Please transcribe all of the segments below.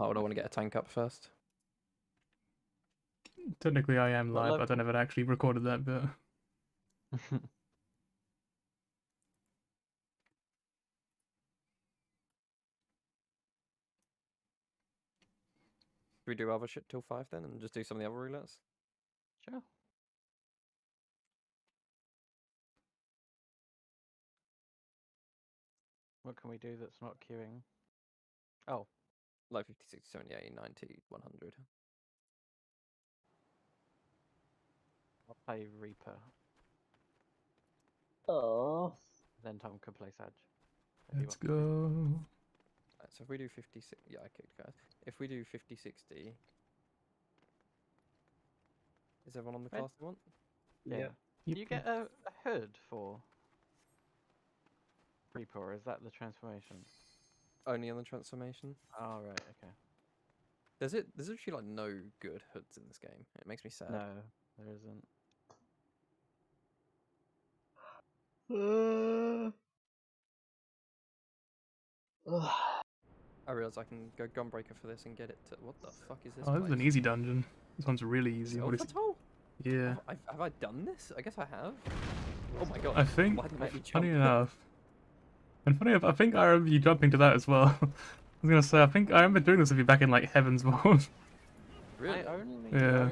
would I want to get a tank up first? Technically, I am What live. I don't know if it actually recorded that bit. Should we do other shit till 5 then, and just do some of the other roulettes? Sure. What can we do that's not queuing? Oh, Like 50, 60, 70, 80, 90, 100. I'll play Reaper. Oh. Then Tom can play Sag. if he Let's wants to. go. Right, so if we do 50, yeah, I kicked guys. If we do 50, 60, is everyone on the Red- class they want? Yeah. Yep. Do you get a hood for Reaper, or is that the transformation? Only on the transformation. Oh, right, okay. There's actually like no good hoods in this game. It makes me sad. No, there isn't. I realize I can go Gunbreaker for this and get it to. What the fuck is this? Oh, this is an place? easy dungeon. This one's really easy. What is it? Silvertoll? Yeah. Have I done this? I guess I have. Oh my god. I think, Why did I make me funny jump? enough, and funny enough, I think I remember you jumping to that as well. I was gonna say, I think I remember doing this with you back in like Heaven's Vault. Really? I only Yeah. know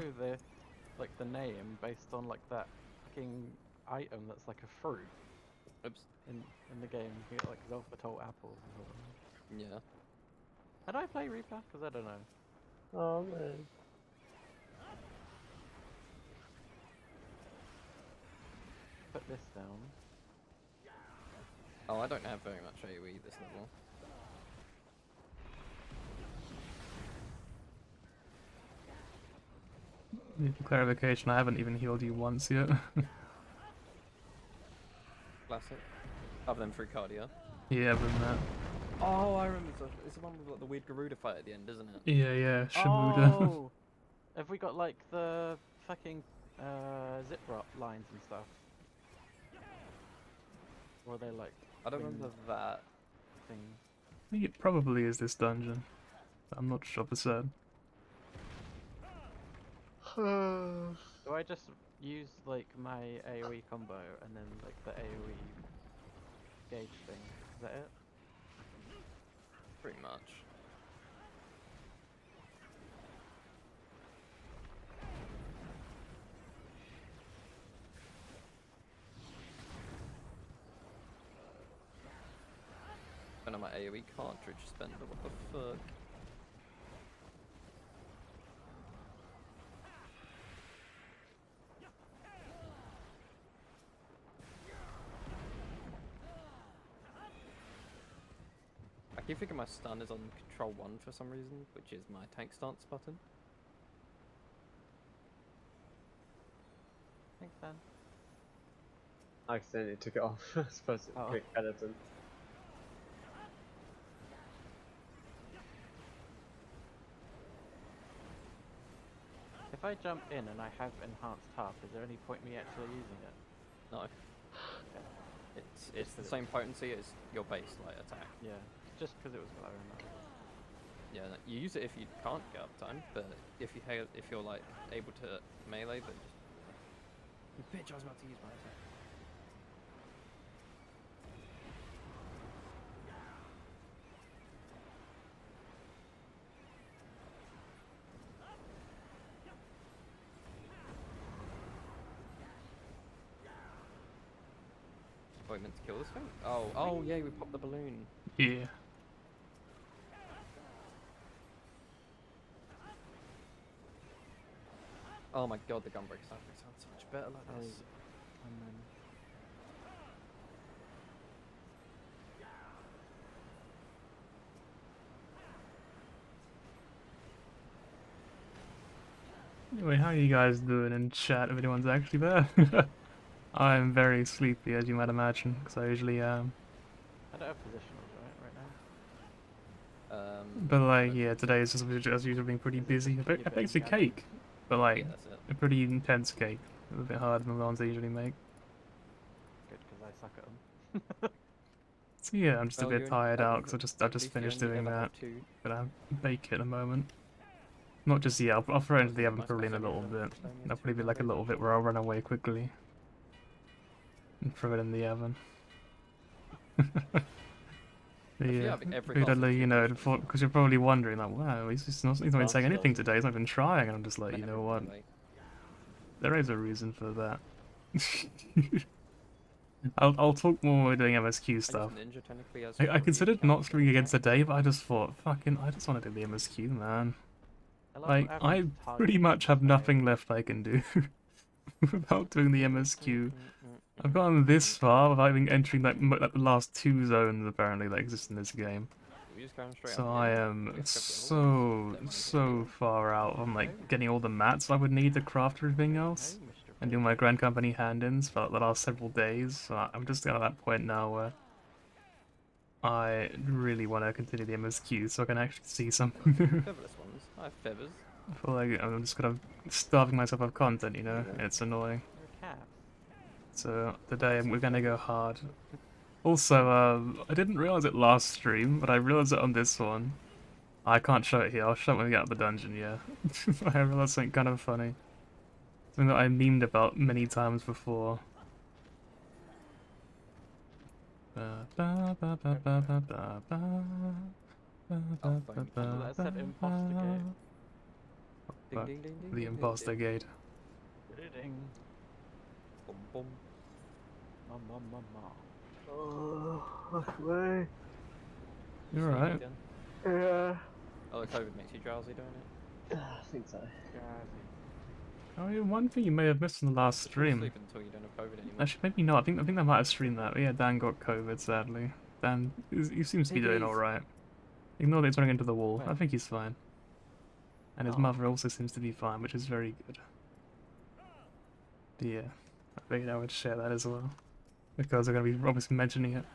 the name based on like that fucking item that's like a fruit Oops. in the game. You get like Zolfatol apples or something. Yeah. How do I play Reaper? Because I don't know. Oh man. Put this down. Oh, I don't have very much AoE this level. For clarification, I haven't even healed you once yet. Classic. Other than through cardio. Yeah, but that. Oh, I remember. It's the one with like, the weird Garuda fight at the end, isn't it? Yeah, yeah, Shamuda. Oh! Have we got like the fucking zip rock lines and stuff? Or are they like I don't remember that. things? I think it probably is this dungeon. But I'm not sure for certain. Do I just use like my AoE combo and then like the AoE gauge thing? Is that it? Pretty much. And on my AoE cartridge spender, what the fuck? I keep thinking my stun is on control 1 for some reason, which is my tank stance button. Thanks, Dan. I accidentally took it off. I suppose it Oh. quick skeleton. If I jump in and I have enhanced harp, is there any point me actually using it? No. It's the same potency as your base light attack. Yeah, just because it was glowing. That was... Yeah, no, you use it if you can't get up time, but if you're like able to melee, but just bitch, I was about to use my attack. Oh, we meant to kill this thing? Oh yeah, we popped the balloon. Yeah. Oh my god, the Gunbreaker sounds so much better like this. And then... Anyway, how are you guys doing in chat if anyone's actually there? I'm very sleepy, as you might imagine, because I usually am. I don't have positionals right now. But like, yeah, today is just as usual being pretty busy. I baked a cake, but like Yeah, that's it. a pretty intense cake. A bit harder than the ones I usually make. Good, because I suck at them. Yeah, I'm just a Well, bit you're tired at out least- because I at just least you finished only doing ever that. have two. Gonna bake it in a moment. Not just yet. I'll throw it into the oven Most probably in a guys only little ever- bit. only have That'll two probably be like a nowadays. little bit where I'll run away quickly and throw it in the oven. If you Yeah, have every you class of two know, potions, because you're probably wondering like, wow, he's not been saying anything today. He's not been trying, and I'm just like, you know what? melee. There is a reason for that. I'll talk more when we're doing MSQ I guess stuff. ninja technically has I three considered not counts streaming of against attack. today, but I just thought, fucking, I just want to do the MSQ, man. I love Like, I everyone's pretty target much have style. nothing left I can do without doing the MSQ. I've gotten this far without even entering like the last 2 zones apparently that exist in this game. We just going straight So up I the am end. so far out from like getting all the mats I would need to craft everything else Oh, Mr. and doing Phys. my Grand Company hand-ins for like, the last several days. So I'm just at that point now where I really want to continue the MSQ so I can actually see something. Featherless ones. I have feathers. I feel like I'm just kind of starving myself of content, you know? It's annoying. You're a cat. So today we're gonna go hard. Also, I didn't realize it last stream, but I realized it on this one. I can't show it here. I'll show it when we get out of the dungeon. Yeah, I realized something kind of funny, something that I memed about many times before. Let's set imposter gate. Ding, ding, ding, ding, The ding, imposter ding. gate. Ding. Boom, boom. Ma. Oh, fuck me. You're Sleepy right. then. Yeah. Oh, the COVID makes you drowsy, don't it? I think so. Oh, yeah, one thing you may have missed in the last Just fall stream. asleep until you don't have COVID anymore. Actually, maybe not. I think I might have streamed that. But yeah, Dan got COVID, sadly. Dan, he seems to be doing Piggies. alright. Ignore that he's running into the wall. I Where? think he's fine. And his Oh. mother also seems to be fine, which is very good. Yeah, I figured I would share that as well. Because I'm going to be obviously mentioning it.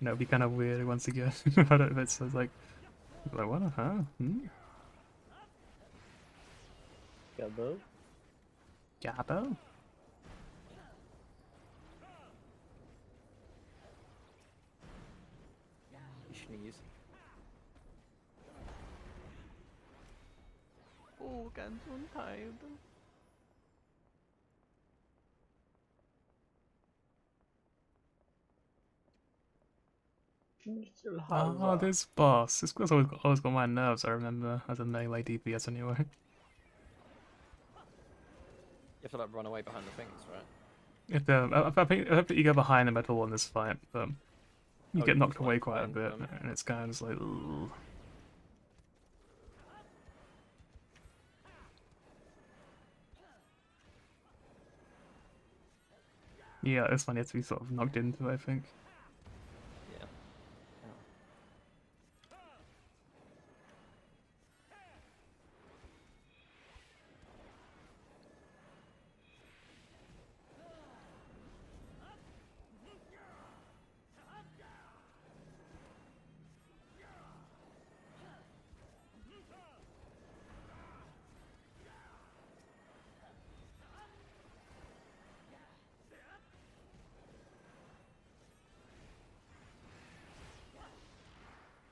You know, it'd be kind of weird once again. I don't know if it's like, what, huh? Hmm? Gabo. Gabbo? You sneeze. Oh, ganz untied. Oh, this boss. This guy's always got my nerves, I remember, as a melee DPS anyway. You have to like run away behind the things, right? I think you go behind the metal on this fight, but you Oh, get you knocked just, away like, quite a find bit, them. and it's kind of just like, ugh. Yeah, this one you have to be sort of knocked into, I think. Yeah.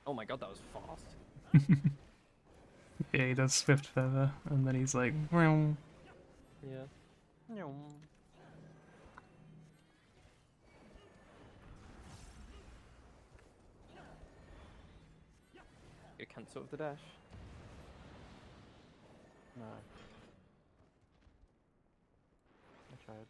Oh my god, that was fast. Yeah, he does Swift Feather, and then he's like, "Meow." Yeah. You cancel with the dash. No. I tried.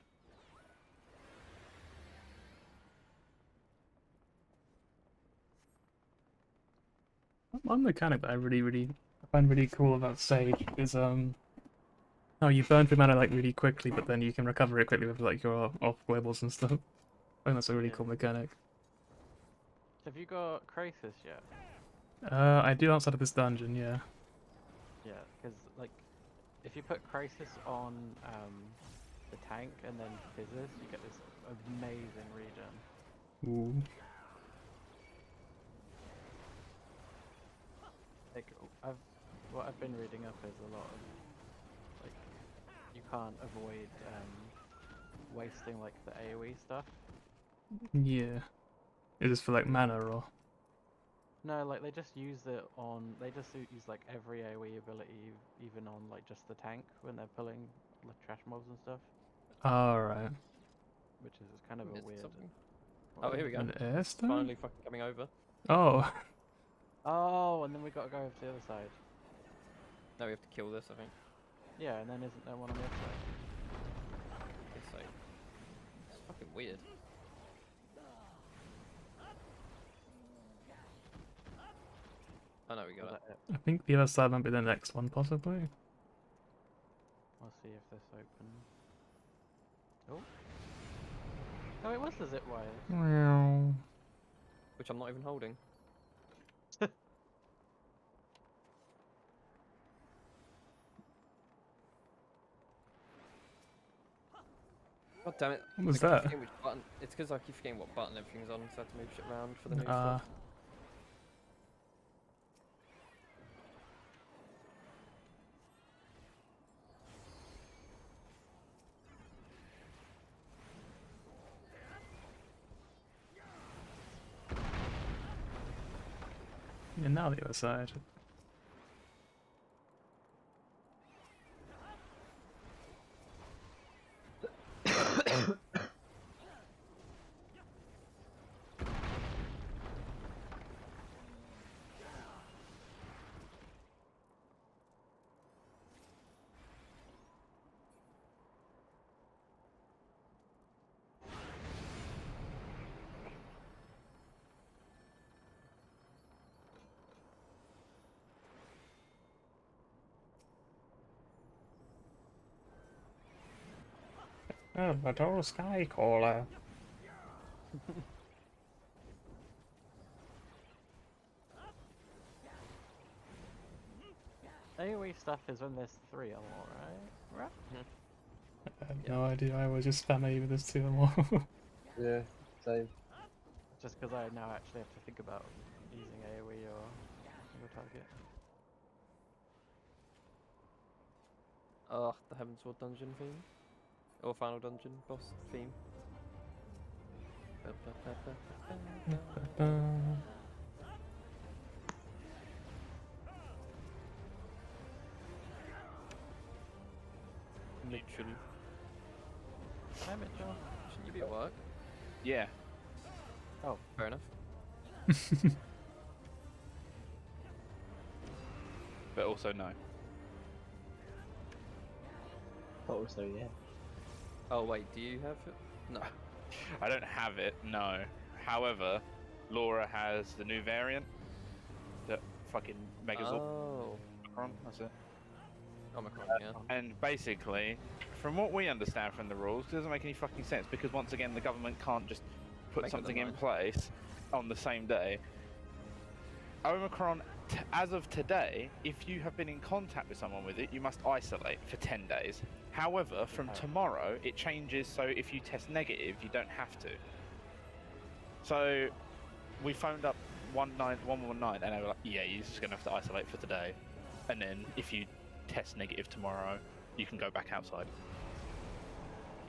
One mechanic that I find really cool about Sage is oh, you burn through mana like really quickly, but then you can recover it quickly with like your off wearables and stuff. I think that's a really Yeah. cool mechanic. Have you got Krasis yet? I do outside of this dungeon, yeah. Yeah, because like, if you put Krasis on the tank and then Phys, you get this amazing regen. Ooh. Like, what I've been reading up is a lot of like, you can't avoid wasting like the AOE stuff. Yeah. Is this for like mana or? No, like they just use it on. They just use like every AoE ability, even on like just the tank when they're pulling like trash mobs and stuff, Alright. which is kind of a Missed weird. something. Oh, here we go. An airstone? Finally fucking coming over. Oh. Oh, and then we gotta go over to the other side. Now we have to kill this, I think. Yeah, and then isn't there one on the other side? Guess so. It's fucking weird. Oh no, we Is got it. that it? I think the other side might be the next one, possibly. I'll see if this opens. Oh. Oh, it was the zip wires. Meow. Which I'm not even holding. God damn it. What was I keep that? forgetting which button. It's because I keep forgetting what button everything's on, so I have to move shit around for the new Ah. stuff. Yeah, now the other side. Oh, but all sky caller. AoE stuff is when there's 3 or more, right? I have no idea. I was just spamming with this 2 or more. Yeah, same. Just because I now actually have to think about using AoE or single target. Ugh, the Heavensward dungeon theme. Or final dungeon boss theme. Literally. Hi, Mitchell. Shouldn't you be at work? Yeah. Oh, fair enough. But also no. Also, yeah. Oh wait, do you have it? No. I don't have it, no. However, Laura has the new variant. That fucking Megazord. Oh. That's it. Omicron, yeah. And basically, from what we understand from the rules, it doesn't make any fucking sense because once again, the government can't just put Make up something their in mind. place on the same day. Omicron, as of today, if you have been in contact with someone with it, you must isolate for 10 days. However, from tomorrow, it changes so if you test negative, you don't have to. So, we phoned up 119 and they were like, yeah, you're just going to have to isolate for today. And then if you test negative tomorrow, you can go back outside.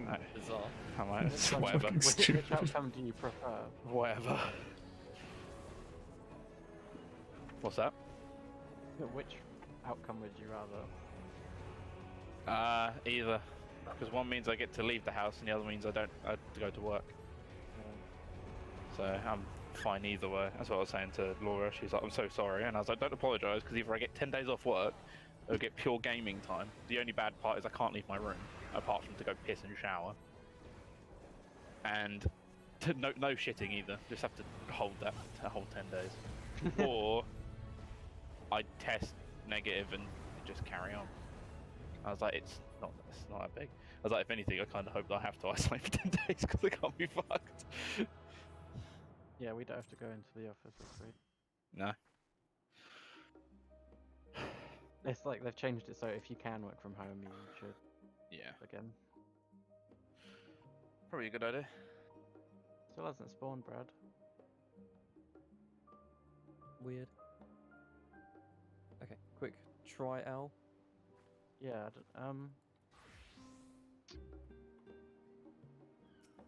Right. Bizarre. I'm like, That's so whatever. fucking Which stupid. outcome do you prefer? Whatever. What's that? Which outcome would you rather? Either. Because one means I get to leave the house and the other means I have to go to work. So I'm fine either way. That's what I was saying to Laura. She's like, I'm so sorry. And I was like, don't apologise because either I get 10 days off work or I get pure gaming time. The only bad part is I can't leave my room apart from to go piss and shower. And no shitting either. Just have to hold that a whole 10 days. Or I test negative and just carry on. I was like, it's not that big. I was like, if anything, I kind of hope that I have to isolate for 10 days because I can't be fucked. Yeah, we don't have to go into the office this week. No. It's like they've changed it so if you can work from home, you should Yeah. again. Probably a good idea. Still hasn't spawned, Brad. Weird. Okay, quick. Try Al. Yeah,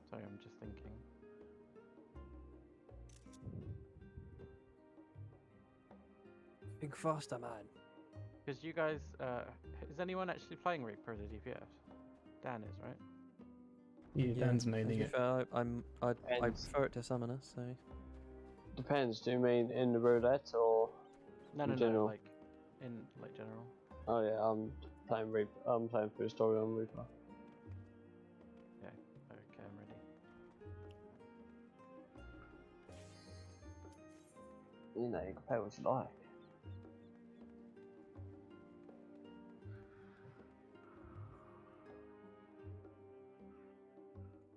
sorry, I'm just thinking. Think faster, man. Because you guys, is anyone actually playing Reaper as a DPS? Dan is, right? Yeah, Dan's mainly To be it. fair, I Depends. prefer it to summoner, so Depends. Do you mean in the roulette or? No, In no, general. no, like, in, like, general. Oh yeah, I'm playing Reaper. I'm playing through the story on Reaper. Okay, okay, I'm ready. You know, you can play what you like.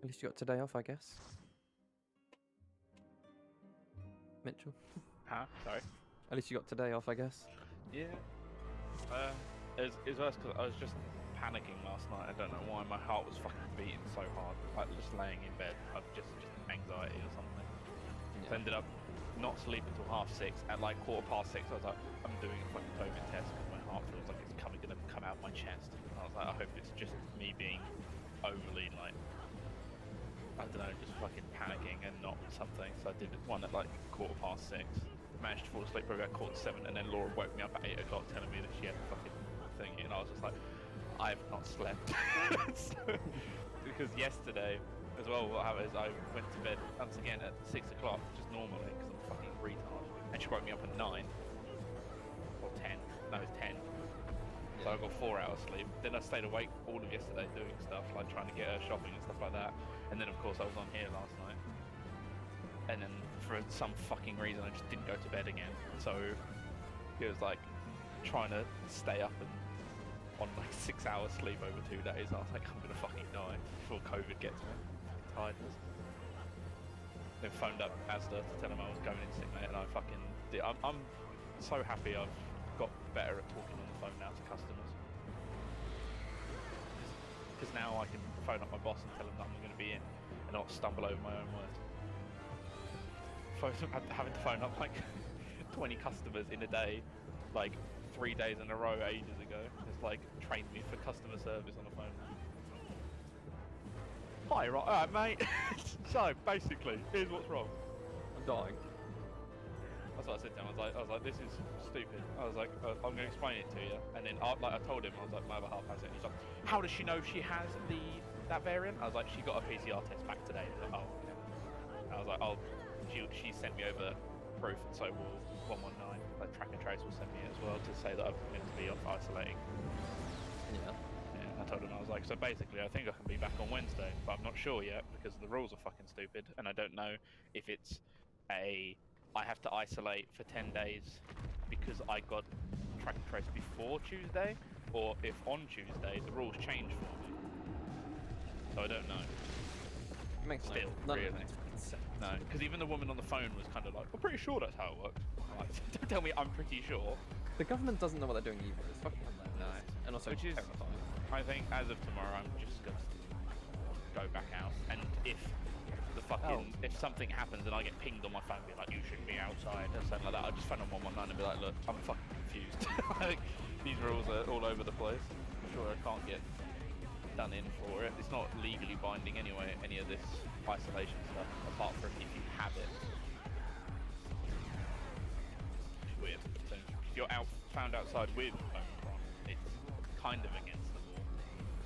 at least you got today off, I guess. Mitchell. Huh? Sorry. At least you got today off, I guess. Yeah. It was worse because I was just panicking last night. I don't know why my heart was fucking beating so hard. Like just laying in bed, I've just anxiety or something. So I ended up not sleeping till 6:30. At like 6:15, I was like, I'm doing a fucking COVID test because my heart feels like it's gonna come out my chest. And I was like, I hope it's just me being overly like, I don't know, just fucking panicking and not something. So I did one at like 6:15. Managed to fall asleep probably about 7:15, and then Laura woke me up at 8 o'clock telling me that she had the fucking thing, and I was just like, I've not slept. So, because yesterday as well, what happened is I went to bed once again at 6 o'clock, just normally, because I'm a fucking retard, and she woke me up at 9 or 10. No, it's 10. So I got 4 hours sleep. Then I stayed awake all of yesterday doing stuff like trying to get her shopping and stuff like that. And then of course I was on here last night. And then for some fucking reason I just didn't go to bed again. So it was like trying to stay up and on like 6 hours sleep over 2 days. I was like, I'm gonna fucking die before COVID gets me. Fucking tiredness. Then phoned up Asda to tell him I was going in sick, mate, and I fucking did. I'm so happy I've got better at talking on the phone now to customers. Because now I can phone up my boss and tell him that I'm going to be in and not stumble over my own words. Having to phone up like 20 customers in a day, like 3 days in a row ages ago. It's like trained me for customer service on the phone. Hi, right, alright mate. So basically, here's what's wrong. I'm dying. That's what I said to him. I was like, this is stupid. I was like, I'm going to explain it to you. And then, I told him, I was like, my other half has it. And he's like, how does she know she has that variant? I was like, she got a PCR test back today. He's like, oh, okay. I was like, oh, she sent me over proof, and so will 119. Like track and trace will send me as well to say that I'm meant to be off isolating. Yeah. Yeah. I told him, I was like, so basically, I think I can be back on Wednesday, but I'm not sure yet because the rules are fucking stupid, and I don't know if it's I have to isolate for 10 days because I got track and trace before Tuesday, or if on Tuesday the rules change for me. So I don't know. It makes Still, none really. of it makes sense. No, because even the woman on the phone was kind of like, I'm pretty sure that's how it works. Like, don't tell me I'm pretty sure. The government doesn't know what they're doing either. It's fucking hilarious. No. And also Which is, terrifying. I think as of tomorrow, I'm just going to go back out. And if the fucking, if something happens and I get pinged on my phone, be like, you shouldn't be outside or something like that, I'll just phone on 119 and be like, look, I'm fucking confused. Like, these rules are all over the place. I'm sure I can't get done in for it. It's not legally binding anyway, any of this isolation stuff, apart from if you have it. It's weird. So if you're found outside with Omicron, it's kind of against the law,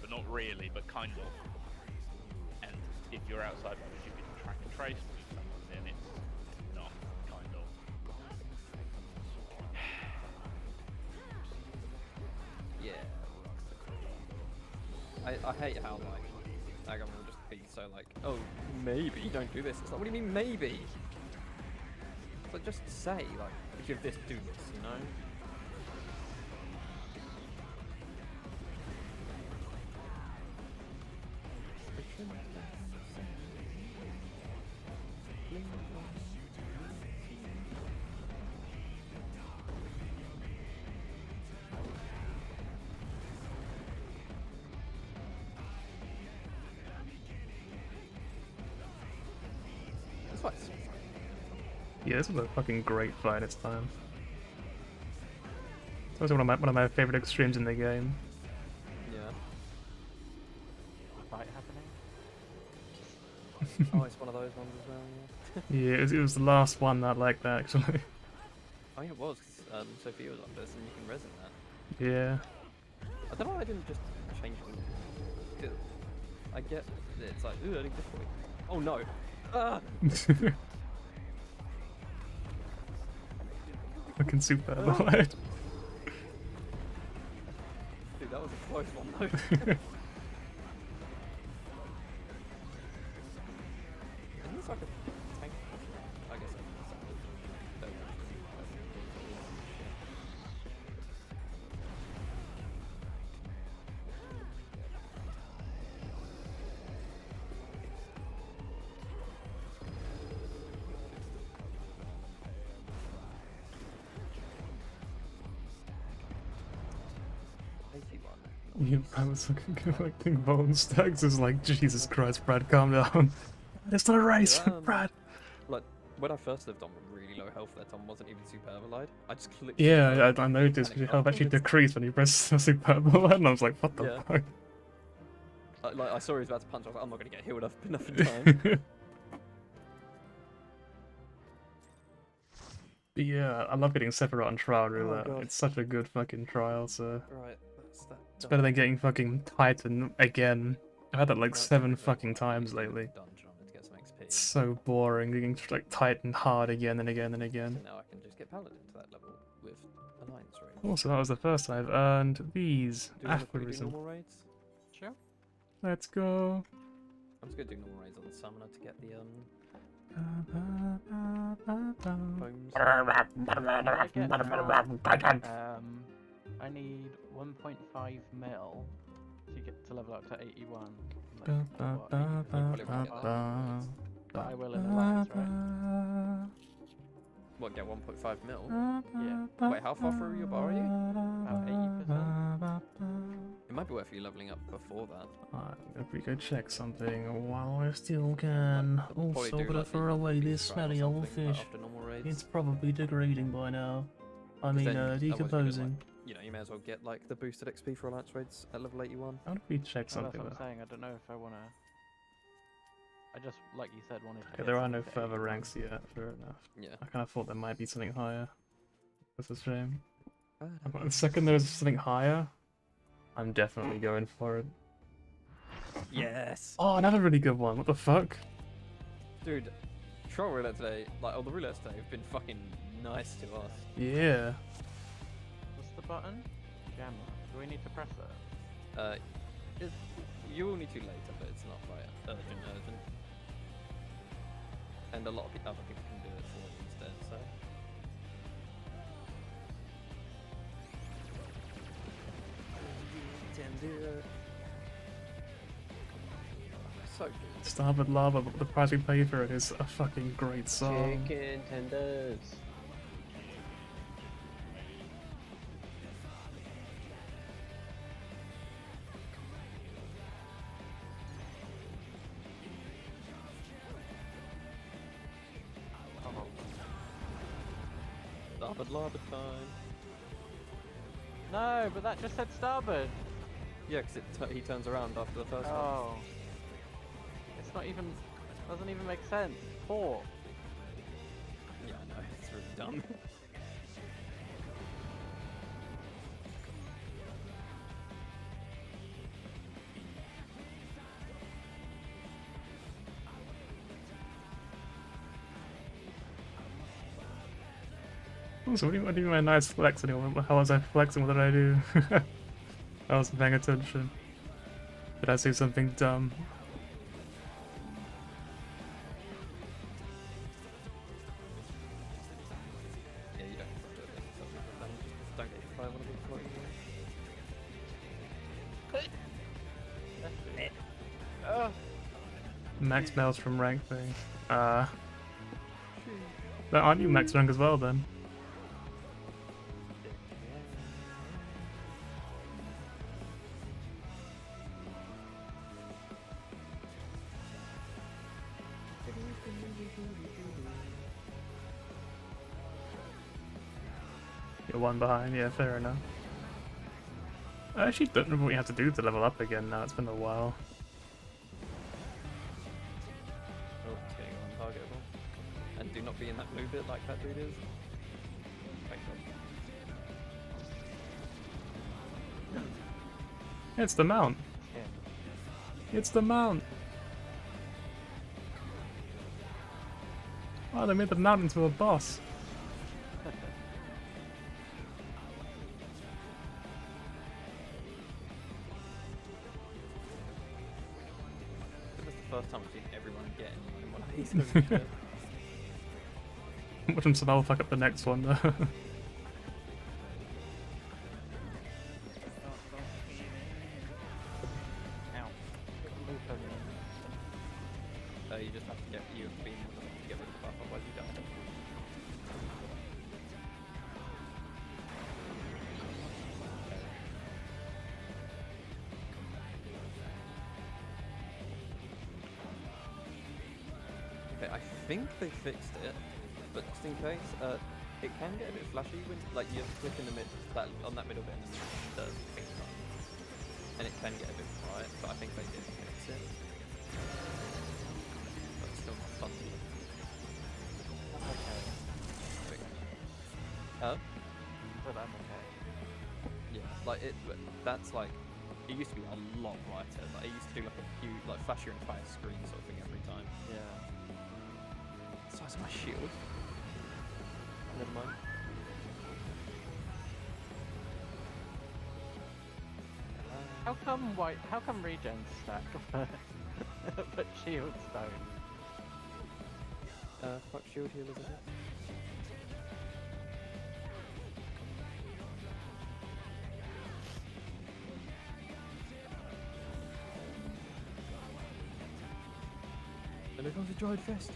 but not really, but kind of. And if you're outside because you've been track and traced with someone, then it's not kind of. Yeah. I hate how like our government will just be so like, oh maybe don't do this. It's like, what do you mean maybe? It's like just say like, if you have this, do this, you know? That's why it's Yeah, this was a fucking great fight this time. It's also one of my favorite extremes in the game. yeah. Fight happening? Oh, it's one of those ones as well, yeah. Yeah, it was the last one that I liked that actually. I think it was, 'cause Sophia was like this, and you can resin that. Yeah. I don't know why I didn't just change them. 'Cause I get that it's like, ooh, I need this point. Oh no! Ah! Fucking super Oh. alive. Dude, that was a close one though. Isn't this like a tank? I guess that's something. Don't actually. You, I was looking collecting bone stacks. It's like, Jesus Christ, Brad, calm down. It's not a race, Yeah, Brad. Like, when I first lived on really low health, that Tom wasn't even super allied. I just clicked. Yeah, I noticed and your it health got- actually decreased when you pressed the super button. I was like, what the Yeah. fuck? Like, I saw he was about to punch. I was like, I'm not gonna get healed up enough in time. But yeah, I love getting Sephiroth on trial roulette. God. It's such a good fucking trial, so Right, that's that. it's better than getting fucking Titan again. I've had that like Right, 7 right, fucking right. times Dungeon, lately. I wanted to get some XP. It's so boring getting like Titan hard again and again and again. So now I can just get Paladin to that level with Alliance raid. Also, that was the first time I've earned these Do you want to quickly do aphorism. normal raids? Sure. Let's go. I'm just gonna do normal raids on the summoner to get the bones. I need 1.5 mil to get to level up to 81. But I will in Alliance, right? What, get 1.5 mil? Yeah. Wait, how far through your bar are you? About 80%. It might be worth you leveling up before that. If we could check something while I still can. Like, they'll probably Also, do, gotta like, the throw away beast this trial or smelly old something, like, fish. after normal raids. It's probably degrading by now. I 'Cause mean, then otherwise you're gonna, decomposing. like, you know, you may as well get like the boosted XP for Alliance raids at level 81. How do we check Oh, that's something what I'm though? saying. I don't know if I wanna. I just, like you said, wanted to. Okay, get there are no something to further 81. ranks yet, fair enough. Yeah. I kind of thought there might be something higher. That's a shame. The second there's something higher, I'm definitely going for it. Yes! Oh, another really good one. What the fuck? Dude, Troll Roulette today, like all the roulettes today have been fucking nice to us. Yeah. What's the button? Gamma. Do we need to press it? You will need to later, but it's not like urgent. And a lot of other people can do it for you instead, so. So good. Starboard Lava, but the price we pay for it is a fucking great song. Chicken tenders. Starboard lava time. No, but that just said starboard. Yeah, because he turns around after the first one. Oh. It's not even. Doesn't even make sense. Port. Yeah, I know, it's really dumb. Also, what do you mean by nice flex anyway? How was I flexing? What did I do? I wasn't paying attention. Did I say something dumb? Yeah, you don't have to do it. Just don't get hit by one of these floating ones. Max Bells from rank thing. But aren't you max rank as well then? You're one behind, yeah, fair enough. I actually don't know what you have to do to level up again now, it's been a while. Okay, untargetable. And do not be in that blue bit like that dude is. Thank God. It's the mount. Him. It's the mount. Oh, they made the mount into a boss. This is the first time I've seen everyone get in one of these movies. Watch them somehow fuck up the next one though. Ow. Move over. You just have to get beam to get rid of the buff, otherwise you don't. Okay, I think they fixed it, but just in case, it can get a bit flashy when like you click in the mid on that middle bit and then the pink button, and it can get a bit bright. But I think they did fix it. But it's still not fun to look. That's okay. But I'm okay. Yeah, like that's like, it used to be a lot brighter. Like it used to do like a huge, like flash your entire screen sort of thing every time. Yeah. Size of my shield. Never mind. How come regen stack but shield stone? Fuck shield healers, I guess. And here comes a dried fist.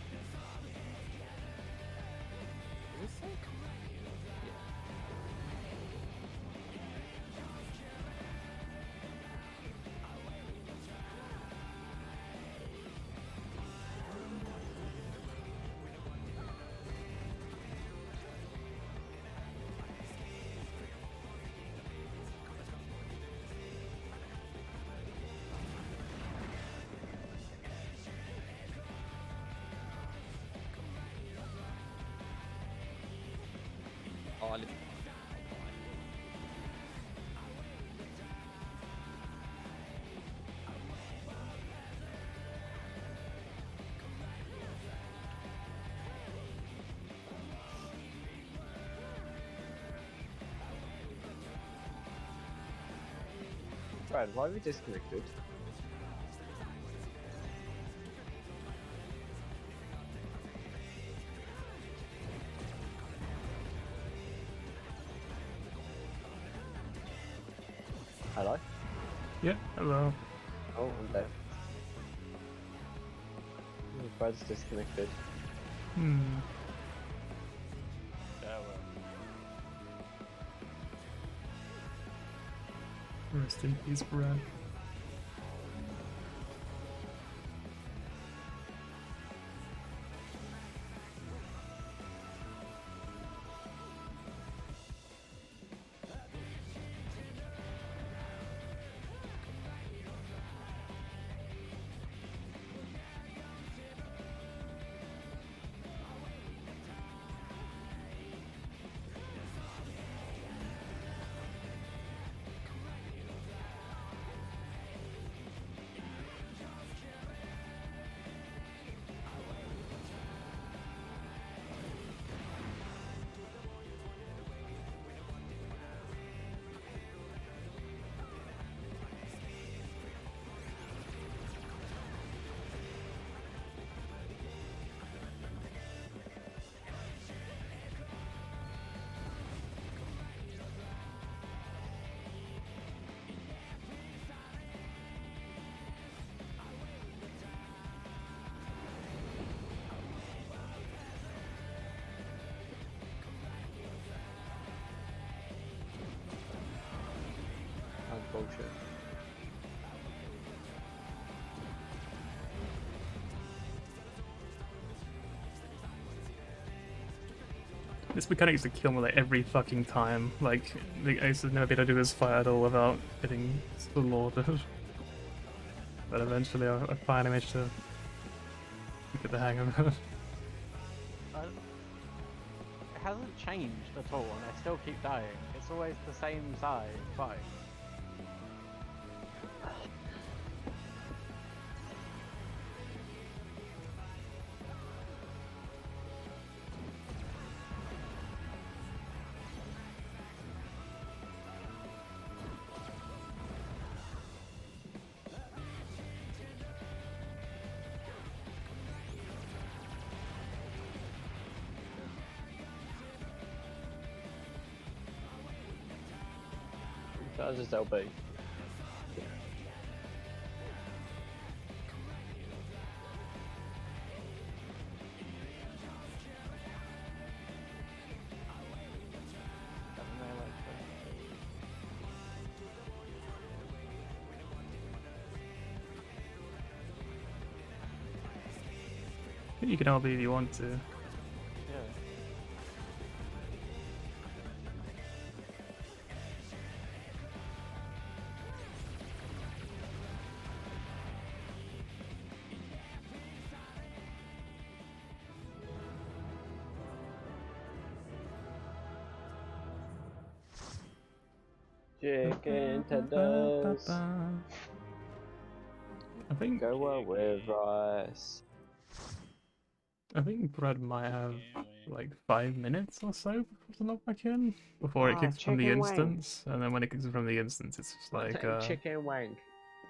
Is this safe? Yeah. Oh, I literally. Brad, why are we disconnected? Hello? Yeah, hello. Oh, I'm dead. Oh, Brad's disconnected. Hmm. Yeah, well. Rest in peace, Brad. That's bullshit. This mechanic used to kill me like every fucking time. Like, I used to never be able to do this fight at all without getting slaughtered. But eventually I finally managed to get the hang of it. It hasn't changed at all, and I still keep dying. It's always the same size fight. That was just LB. Got the melee first. I think you can LB if you want to. Yeah. Chicken tenders I think go well with rice. I think Brad might have like 5 minutes or so before to log back in, before it Ah, kicks from the chicken wank. instance, and then when it kicks from the instance, it's just Chicken wank.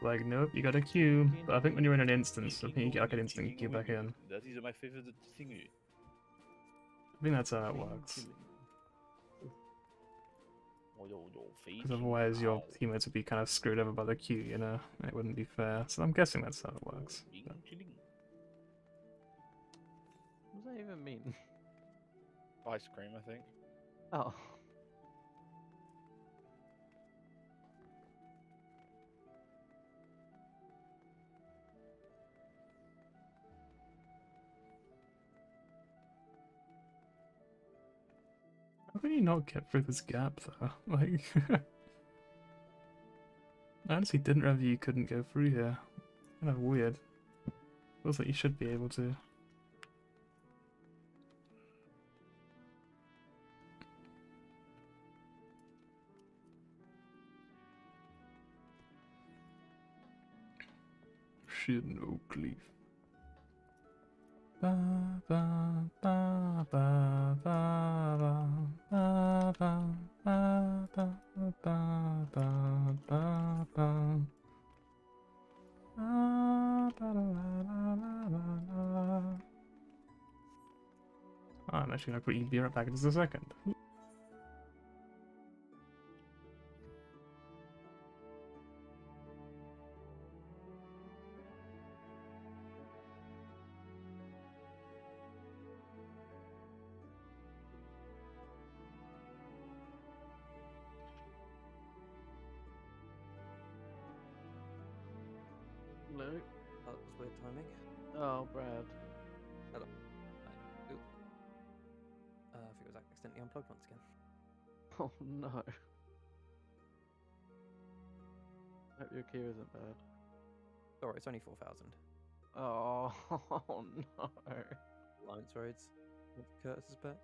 like nope, you got a queue. But I think when you're in an instance, I think you get like an instant queue back in. That is my favorite thing. I think that's how it works. Because otherwise your teammates would be kind of screwed over by the queue, you know? It wouldn't be fair. So I'm guessing that's how it works. But What does that even mean? Ice cream, I think. Oh. how can you not get through this gap though? Like, I honestly didn't realize you couldn't go through here. Kind of weird. Feels like you should be able to. Shit, Oak Cliff. Ba ba ba ba ba ba ba ba ba ba ba ba ba ba. I'm actually gonna quickly be right back in just a second. No. That was weird timing. Oh, Brad. Hello. Ooh. I think it was accidentally unplugged once again. Oh no. Hope your queue isn't bad. Alright, it's only 4,000. Oh, no. Alliance Roads. Curtis is back.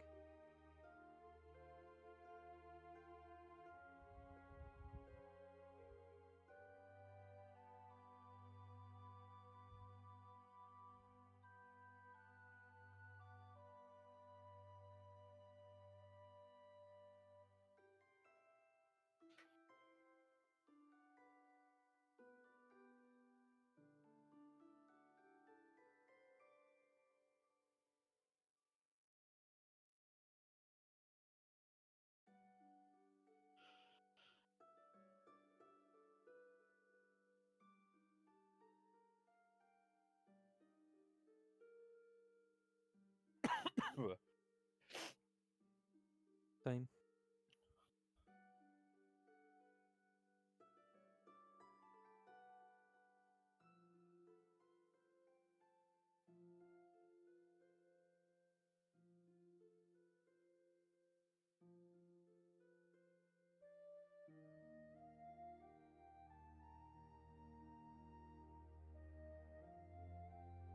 Same.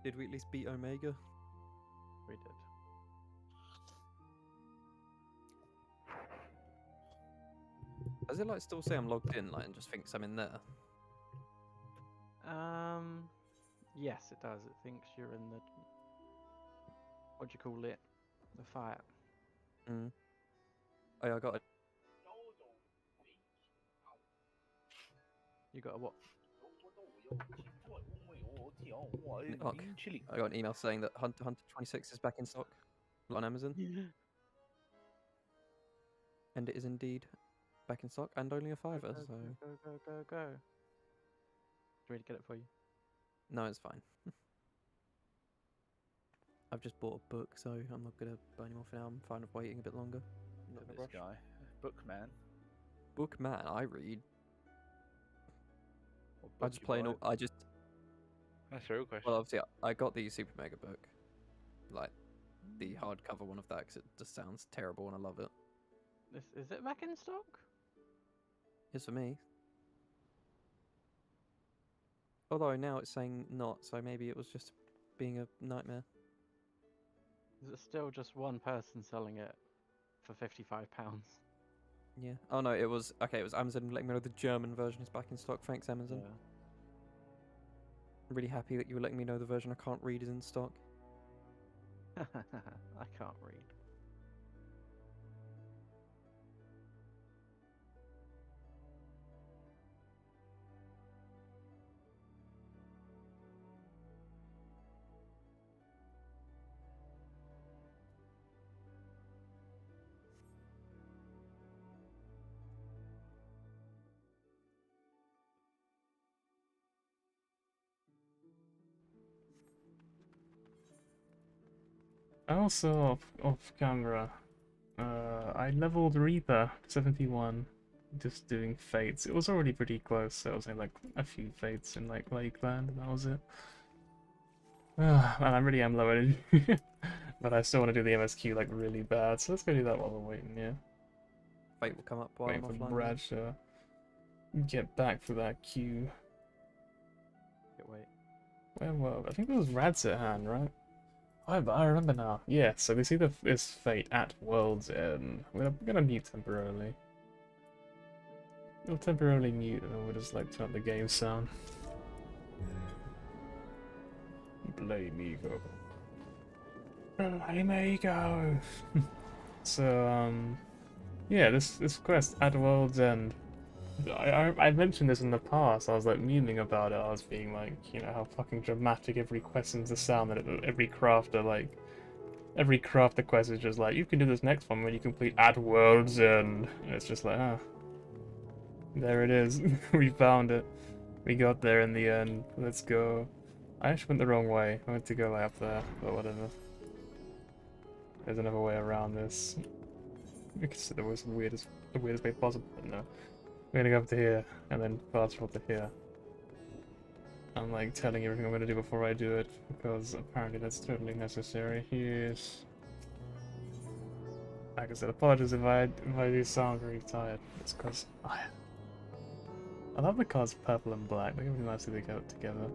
Did we at least beat Omega? We did. Does it like still say I'm logged in, like, and just thinks I'm in there? Yes, it does. It thinks you're in the. What do you call it? The fight. Mm. Oh yeah, I got a You got a what? Look, I got an email saying that Hunter 26 is back in stock on Amazon, and it is indeed back in stock and only a Go, fiver. go, So go, go, go, go. Do you want me to get it for you? no, it's fine. I've just bought a book, so I'm not gonna buy any more for now. I'm fine with waiting a bit longer. I'm not Look in a at this rush. guy, Bookman. Book man, I read. Or I book just you play. buy. I just. That's a real question. Well, obviously, I got the super mega book, like the hardcover one of that, because it just sounds terrible and I love it. Is it back in stock? It's for me. Although now it's saying not, so maybe it was just being a nightmare. Is it still just one person selling it for £55? Yeah. Oh no, it was okay. It was Amazon letting me know the German version is back in stock. Thanks, Amazon. Yeah. I'm really happy that you were letting me know the version I can't read is in stock. I can't read. Also, off camera, I leveled Reaper to 71, just doing fates. It was already pretty close, so I was in like a few fates in like Lakeland, and that was it. And I really am low energy, but I still want to do the MSQ like really bad, so let's go do that while we're waiting, yeah. Fate will come up while Waiting I'm for offline. Brad to get back for that queue. Wait. Where were I think it was Rad's at hand, right? Oh, but I remember now. Yeah, so we see this fate at World's End. We're gonna mute temporarily. We'll temporarily mute and then we'll just like turn up the game sound. Play me go. Play me go. So yeah, this quest at World's End. I mentioned this in the past. I was like memeing about it. I was being like, you know, how fucking dramatic every quest seems to sound. That every crafter quest is just like, you can do this next one when you complete at World's End. And it's just like, ah, there it is. We found it. We got there in the end. Let's go. I actually went the wrong way. I went to go like up there, but whatever. There's another way around this. Because it was the weirdest way possible. But no. We're gonna go up to here, and then fast forward to here. I'm like telling you everything I'm gonna do before I do it, because apparently that's totally necessary. Yes. Like I said, apologies if I do sound very tired. It's because I love the cards purple and black. They really nicely they go together.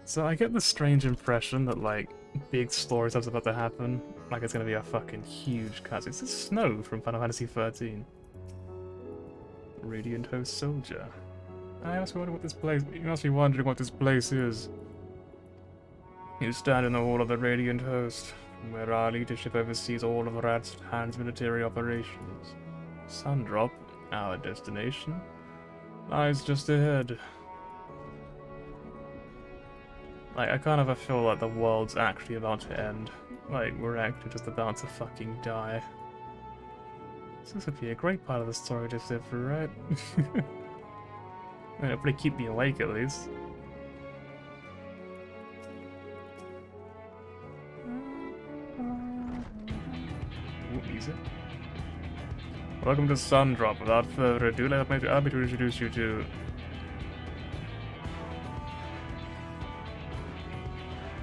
So I get the strange impression that like big story stuff's about to happen. Like it's gonna be a fucking huge cut. It's the snow from Final Fantasy 13. Radiant Host Soldier. I must be wondering what this place. You must be wondering what this place is. You stand in the hall of the Radiant Host, where our leadership oversees all of Rad's Hand's military operations. Sundrop, our destination, lies just ahead. Like, I kind of feel like the world's actually about to end. Like, we're actually just about to fucking die. This would be a great part of the story to sit through, right? It'll probably keep me awake at least. Ooh, music. Welcome to Sundrop. Without further ado, allow me to introduce you to...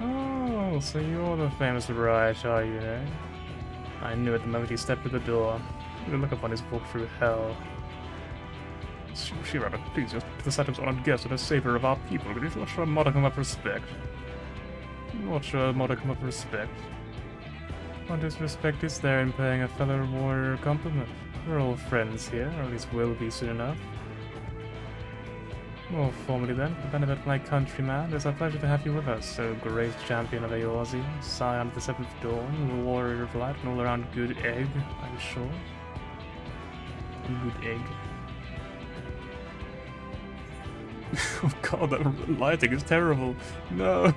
Oh, so you're the famous Riot, are you, eh? I knew it the moment he stepped through the door. The look upon his walk through hell. She rather please just the Saturn's honored guest and a savior of our people. Could you not show a modicum of respect? Not sure a modicum of respect. What disrespect is there in paying a fellow warrior a compliment? We're all friends here, or at least will be soon enough. More formally then, for the benefit of my countryman, it is our pleasure to have you with us, so great champion of Eorzi, scion of the Seventh Dawn, warrior of light, and all-around good egg, I'm sure. Good egg. Oh god, that lighting is terrible. No.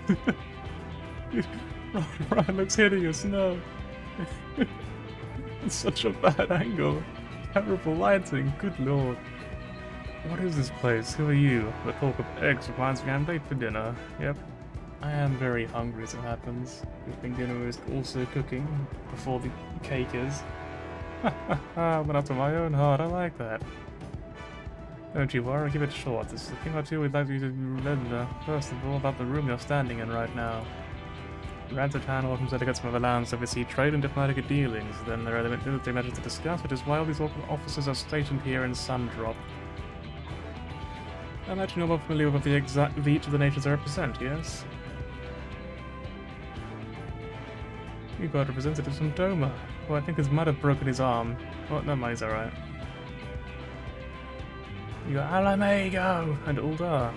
Ryan looks hideous, no. It's such a bad angle. terrible lighting, good lord. What is this place? Who are you? The talk of eggs reminds me I'm late for dinner. Yep. I am very hungry as it happens. Good thing dinner is also cooking before the cake is. I went after my own heart, I like that. Don't you worry, keep it short. There's a thing or two we'd like you to remember. First of all, about the room you're standing in right now. Ranzatan welcomes delegates from other lands to oversee trade and diplomatic dealings. Then there are the military measures to discuss, which is why all these officers are stationed here in Sundrop. I imagine you're more familiar with each of the nations I represent, yes? You got representatives from Doma, who I think might have broken his arm. Well, no mind, he's alright. You got Alamego and Uldar.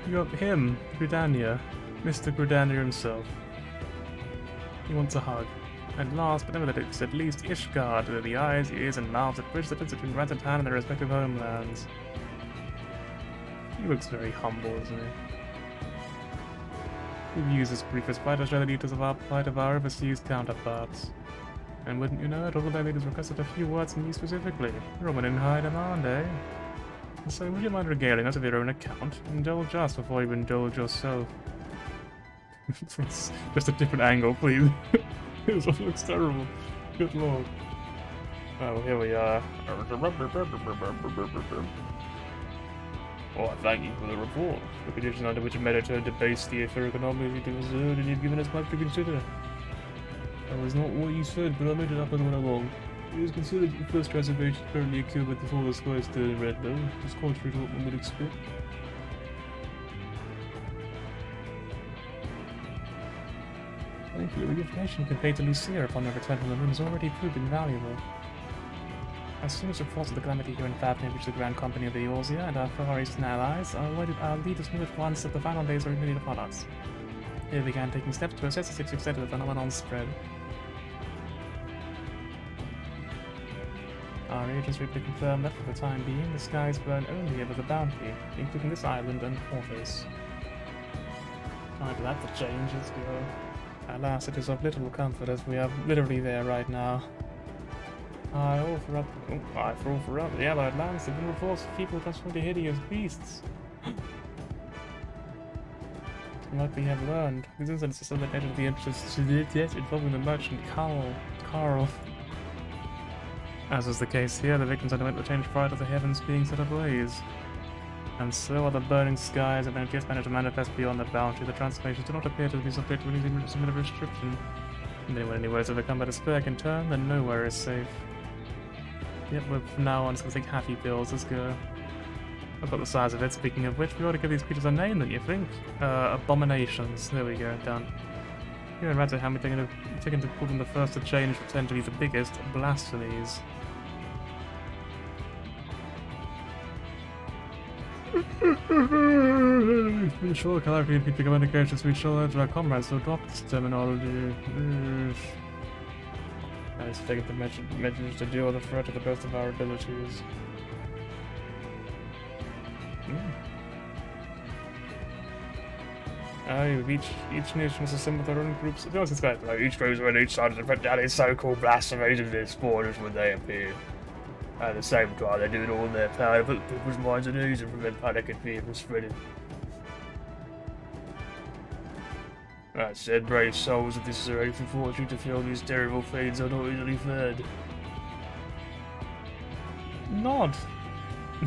You got him, Gridania, Mr. Gridania himself. He wants a hug. And last but never least, Ishgard, with the eyes, ears, and mouths that bridge the distance between Ranzatan and their respective homelands. He looks very humble, isn't he? We've used this brief respite to show the details of our plight of our overseas counterparts. And wouldn't you know it, all of their leaders requested a few words from you specifically. Roman in high demand, eh? So would you mind regaling us of your own account? Indulge us before you indulge yourself. Just a different angle, please. This one looks terrible. Good lord. Oh, here we are. Oh, thank you for the report. The conditions under which Meditor debased the affair economically to observe, and you've given us much to consider. That was not what you said, but I made it up as I went along. It is considered the first reservation currently occurred before the skies turned red, though. Just contrary to what one would expect. Thank you. The information conveyed to Lucia upon her return from the moon has already proved invaluable. As soon as reports of the calamity here in Fafnir reach the Grand Company of the Eorzea and our Far Eastern allies, our leaders knew at once that the final days were immediately upon us. They began taking steps to assess the extent of the phenomenon's spread. Our agents recently confirmed that for the time being, the skies burn only over the Bounty, including this island and Porthos. Time for that to change, let's go. Alas, it is of little comfort as we are literally there right now. I offer up the Allied lands have been reports of people transformed into hideous beasts. From what we have learned, these incidents are somewhat edge of the interests involving the merchant Carl. As was the case here, the victims underwent the change prior to the heavens being set ablaze. And so, while the burning skies have just managed to manifest beyond the boundary, the transformations do not appear to be subject to any similar restriction. And then when anywhere is overcome by despair can turn, then nowhere is safe. Yep, but from now on it's gonna take happy pills, let's go. I've got the size of it, speaking of which, we ought to give these creatures a name, don't you think? Abominations. There we go, done. Here in Ratterham, we're taking to call them the first to change, pretend to be the biggest blasphemies. We shall clarify and keep the communications, we shall urge our comrades to adopt this terminology. And it's taking the measures to deal with the threat to the best of our abilities. Each nation has assembled their own groups. Like, each group on each side of the front down his so-called blasphemies of their borders when they appear. At the same time, they do it all in their power to put people's minds at ease and prevent panic and fear from spreading. That said, brave souls of this earth fortune to feel these terrible fates are not easily fed. Nod!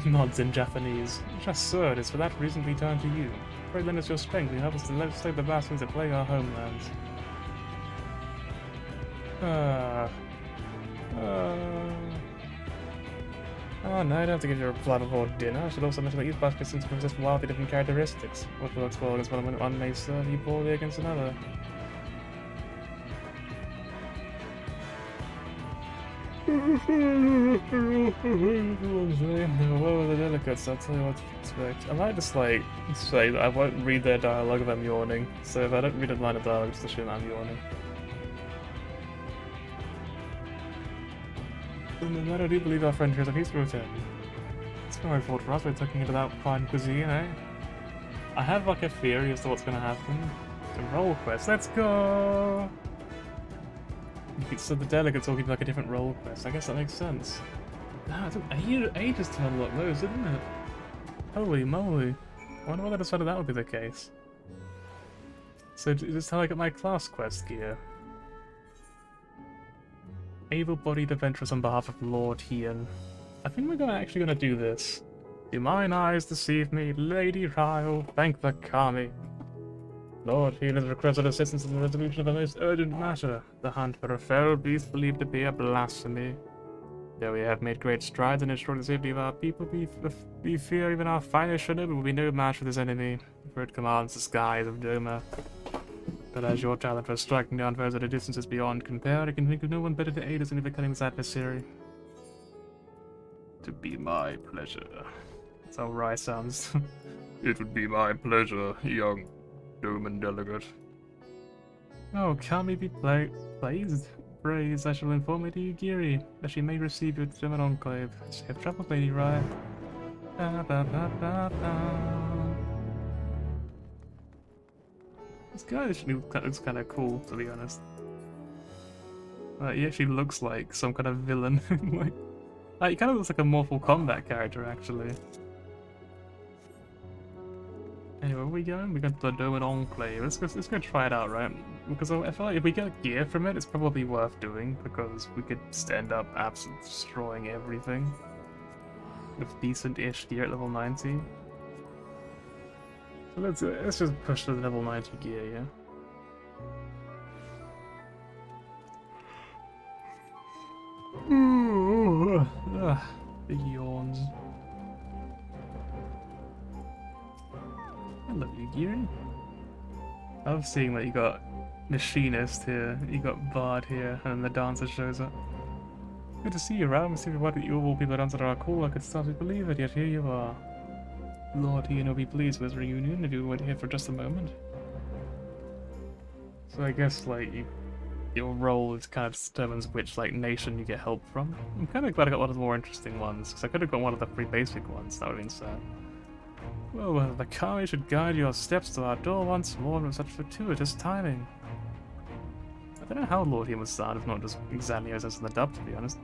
Nods in Japanese. Just sir, it is for that reason we turn to you. Pray lend us your strength and help us to legislate the blasphemies that plague our homelands. Oh no, I don't have to give you a reply before dinner. I should also mention that these blasphemies possess wildly different characteristics. What works well against one may serve you poorly against another. What were the delegates? I'll tell you what to expect. I might just say that I won't read their dialogue if I'm yawning. So if I don't read a line of dialogue, just assume I'm yawning. And then I do believe our friend here is a peaceful return. It's very fault for us. We're taking it about fine cuisine, eh? I have like a theory as to what's gonna happen. The roll quest. Let's go! So the delegates all give like a different role quest. I guess that makes sense. Ah, it took ages to unlock those, didn't it? Holy moly. I wonder why they decided that would be the case. So this is how I get my class quest gear. Able-bodied adventurers on behalf of Lord Ian. I think we're actually gonna do this. Do mine eyes deceive me, Lady Ryle, thank the Kami. Lord Ian has requested assistance in the resolution of a most urgent matter. The hunt for a feral beast believed to be a blasphemy. Though we have made great strides in ensuring the safety of our people, we fear even our finest shinobi will be no match for this enemy, for it commands the skies of Doma. But as your talent for striking down foes at a distance is beyond compare, I can think of no one better to aid us in overcoming this adversary. To be my pleasure. That's how Rai sounds. It would be my pleasure, young Doman delegate. Oh, Kami be praised. Praise, I shall inform Lady Ugiri that she may receive your German enclave. Safe travels, Lady Rai. This guy actually looks kind of cool, to be honest. He actually looks like some kind of villain. He kind of looks like a Mortal Kombat character, actually. Anyway, where are we going? We're going to the Doman Enclave. Let's go try it out, right? Because I feel like if we get gear from it, it's probably worth doing, because we could end up absolutely destroying everything with decent-ish gear at level 90. So let's just push to the level 90 gear, yeah? Ooh, big yawns. Hello, Yugiri. I love seeing that you got Machinist here, you got Bard here, and the dancer shows up. Good to see you, Ram. I see what you all people dance that are cool. I could start to believe it, yet here you are. Lord Ian will be pleased with this reunion if you were here for just a moment. So I guess, like, your role is kind of determines which, like, nation you get help from. I'm kind of glad I got one of the more interesting ones, because I could have got one of the pretty basic ones, that would have been sad. Well, the Kami should guide your steps to our door once more with such fortuitous timing. I don't know how Lord Ian would start, if not just exactly as in the dub, to be honest.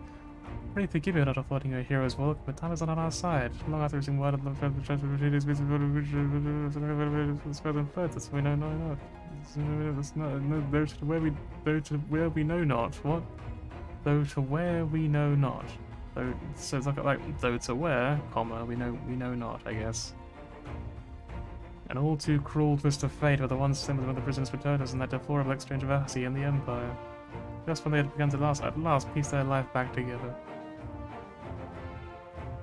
Pray forgive me for not affording your hero's welcome, but time is not on our side. Long after receiving word of the transfer that's we know not. Though to where we know not. What? Though to where we know not. Though, so it's like though to where, comma, we know not, I guess. An all too cruel twist of fate were the ones sent when the prisoners returned us in that deplorable exchange of Asi and the Empire. Just when they had begun to at last piece their life back together.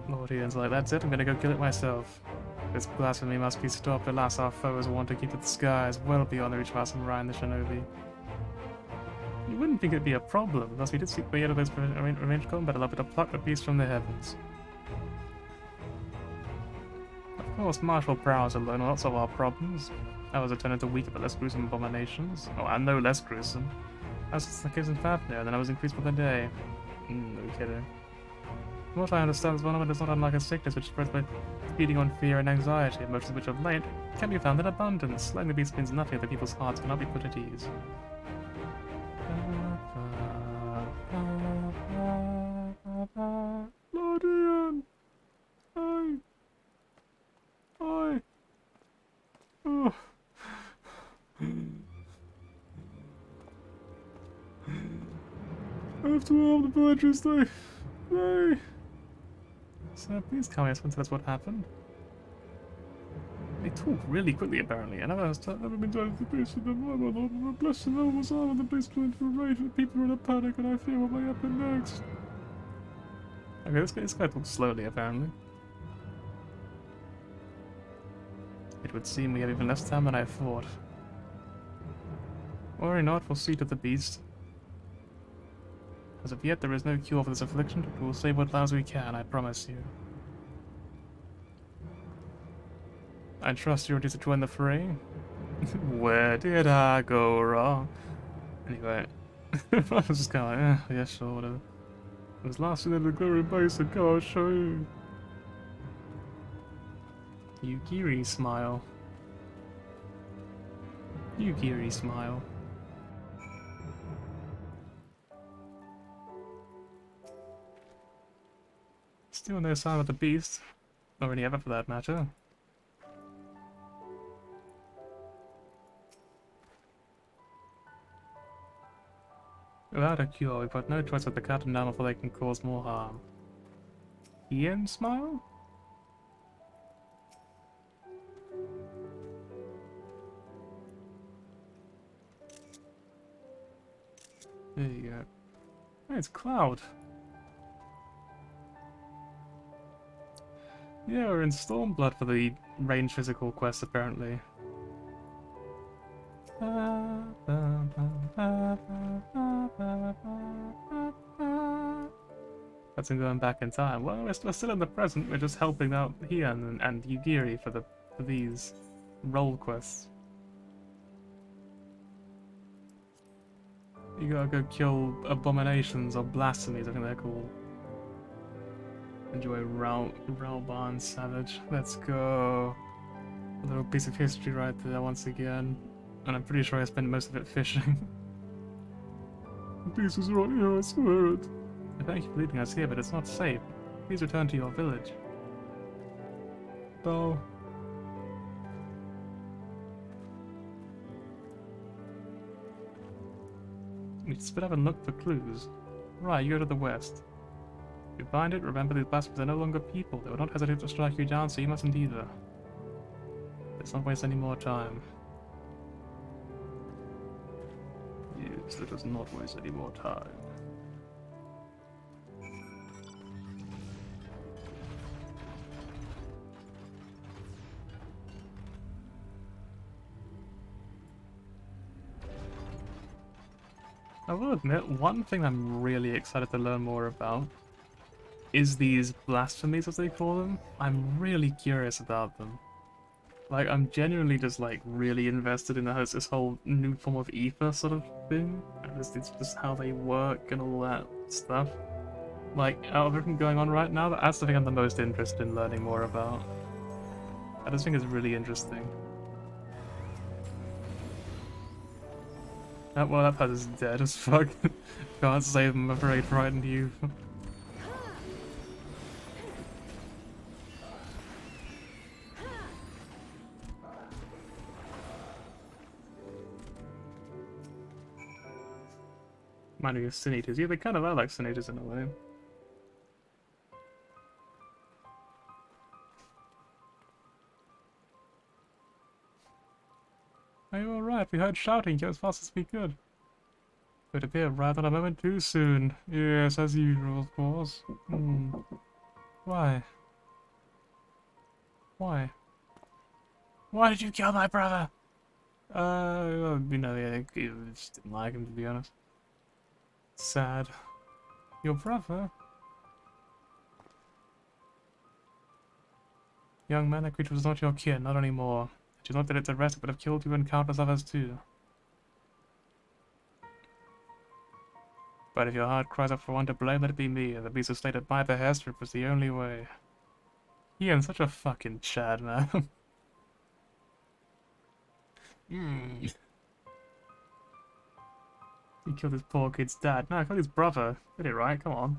Lord Ian's like, that's it, I'm gonna go kill it myself. This blasphemy must be stopped. Alas, our foes want to keep to the skies, well beyond the reach of our samurai and the shinobi. You wouldn't think it'd be a problem, thus we did seek way out of those arranged combat allowed to pluck the beast from the heavens. Of course, martial prowess alone will not solve our problems. Ours are turned into weaker but less gruesome abominations. Oh, and no less gruesome. As was the case in Fafnir, then I was increased by the day. No kidding. From what I understand, this phenomenon is not unlike a sickness which spreads by feeding on fear and anxiety, emotions which of late can be found in abundance. Slaying the beast means nothing that people's hearts cannot be put at ease. Lord Ian! Oi! Oi! Oh. I have to help the villagers, no! So please tell me, tell us what happened. They talk really quickly, apparently. I never been told the place of the mother, bless the Lord was on the place to into rage, and people are in a panic, and I fear what may happen next. Okay, this guy talks slowly, apparently. It would seem we have even less time than I thought. Worry not, we'll see to the beast. As of yet, there is no cure for this affliction, but we'll save what lives we can, I promise you. I trust you're ready to join the fray? Where did I go wrong? Anyway, I was just kind of like, yeah, sure, whatever. I was last in the glory base, and go, I'll show you. Yugiri smile. Yugiri smile. Still no sign of the beast. Or any other for that matter. Without a cure, we've got no choice but to cut them down before they can cause more harm. Ian smile? There you go. Oh, it's Cloud. Yeah, we're in Stormblood for the range physical quest apparently. That's him going back in time. Well, we're still in the present. We're just helping out Hian and Yugiri for these role quests. You gotta go kill abominations or blasphemies, I think they're called. Enjoy Ralban Savage. Let's go. A little piece of history right there once again. And I'm pretty sure I spent most of it fishing. This is right here, I swear it. Thank you for leading us here, but it's not safe. Please return to your village. Bow. We split up and look for clues. Right, you go to the west. If you find it, remember these bastards are no longer people. They will not hesitate to strike you down, so you mustn't either. Let's not waste any more time. Yes, let us not waste any more time. I will admit, one thing I'm really excited to learn more about is these blasphemies, as they call them. I'm really curious about them. Like, I'm genuinely just, like, really invested in this whole new form of ether sort of thing. And it's just how they work and all that stuff. Like, out of everything going on right now, that's the thing I'm the most interested in learning more about. I just think it's really interesting. Well, that part is dead as fuck. Can't save him, I'm afraid, frightened you. Mind you, Sin Eaters. Yeah, they kind of are like Sin Eaters in a way. Are you alright? We heard shouting. Go as fast as we could. Could appear right on a moment too soon. Yes, as usual, of course. Why? Why? Why did you kill my brother? You know, I just didn't like him, to be honest. Sad. Your brother? Young man, that creature was not your kin, not anymore. Had you not laid it to rest, it would have killed you and countless others too. But if your heart cries out for one to blame, let it be me. The beast was slain at my behest, for it was the only way. Ian's such a fucking Chad, man. He killed his poor kid's dad. No, I killed his brother. Did it right, come on.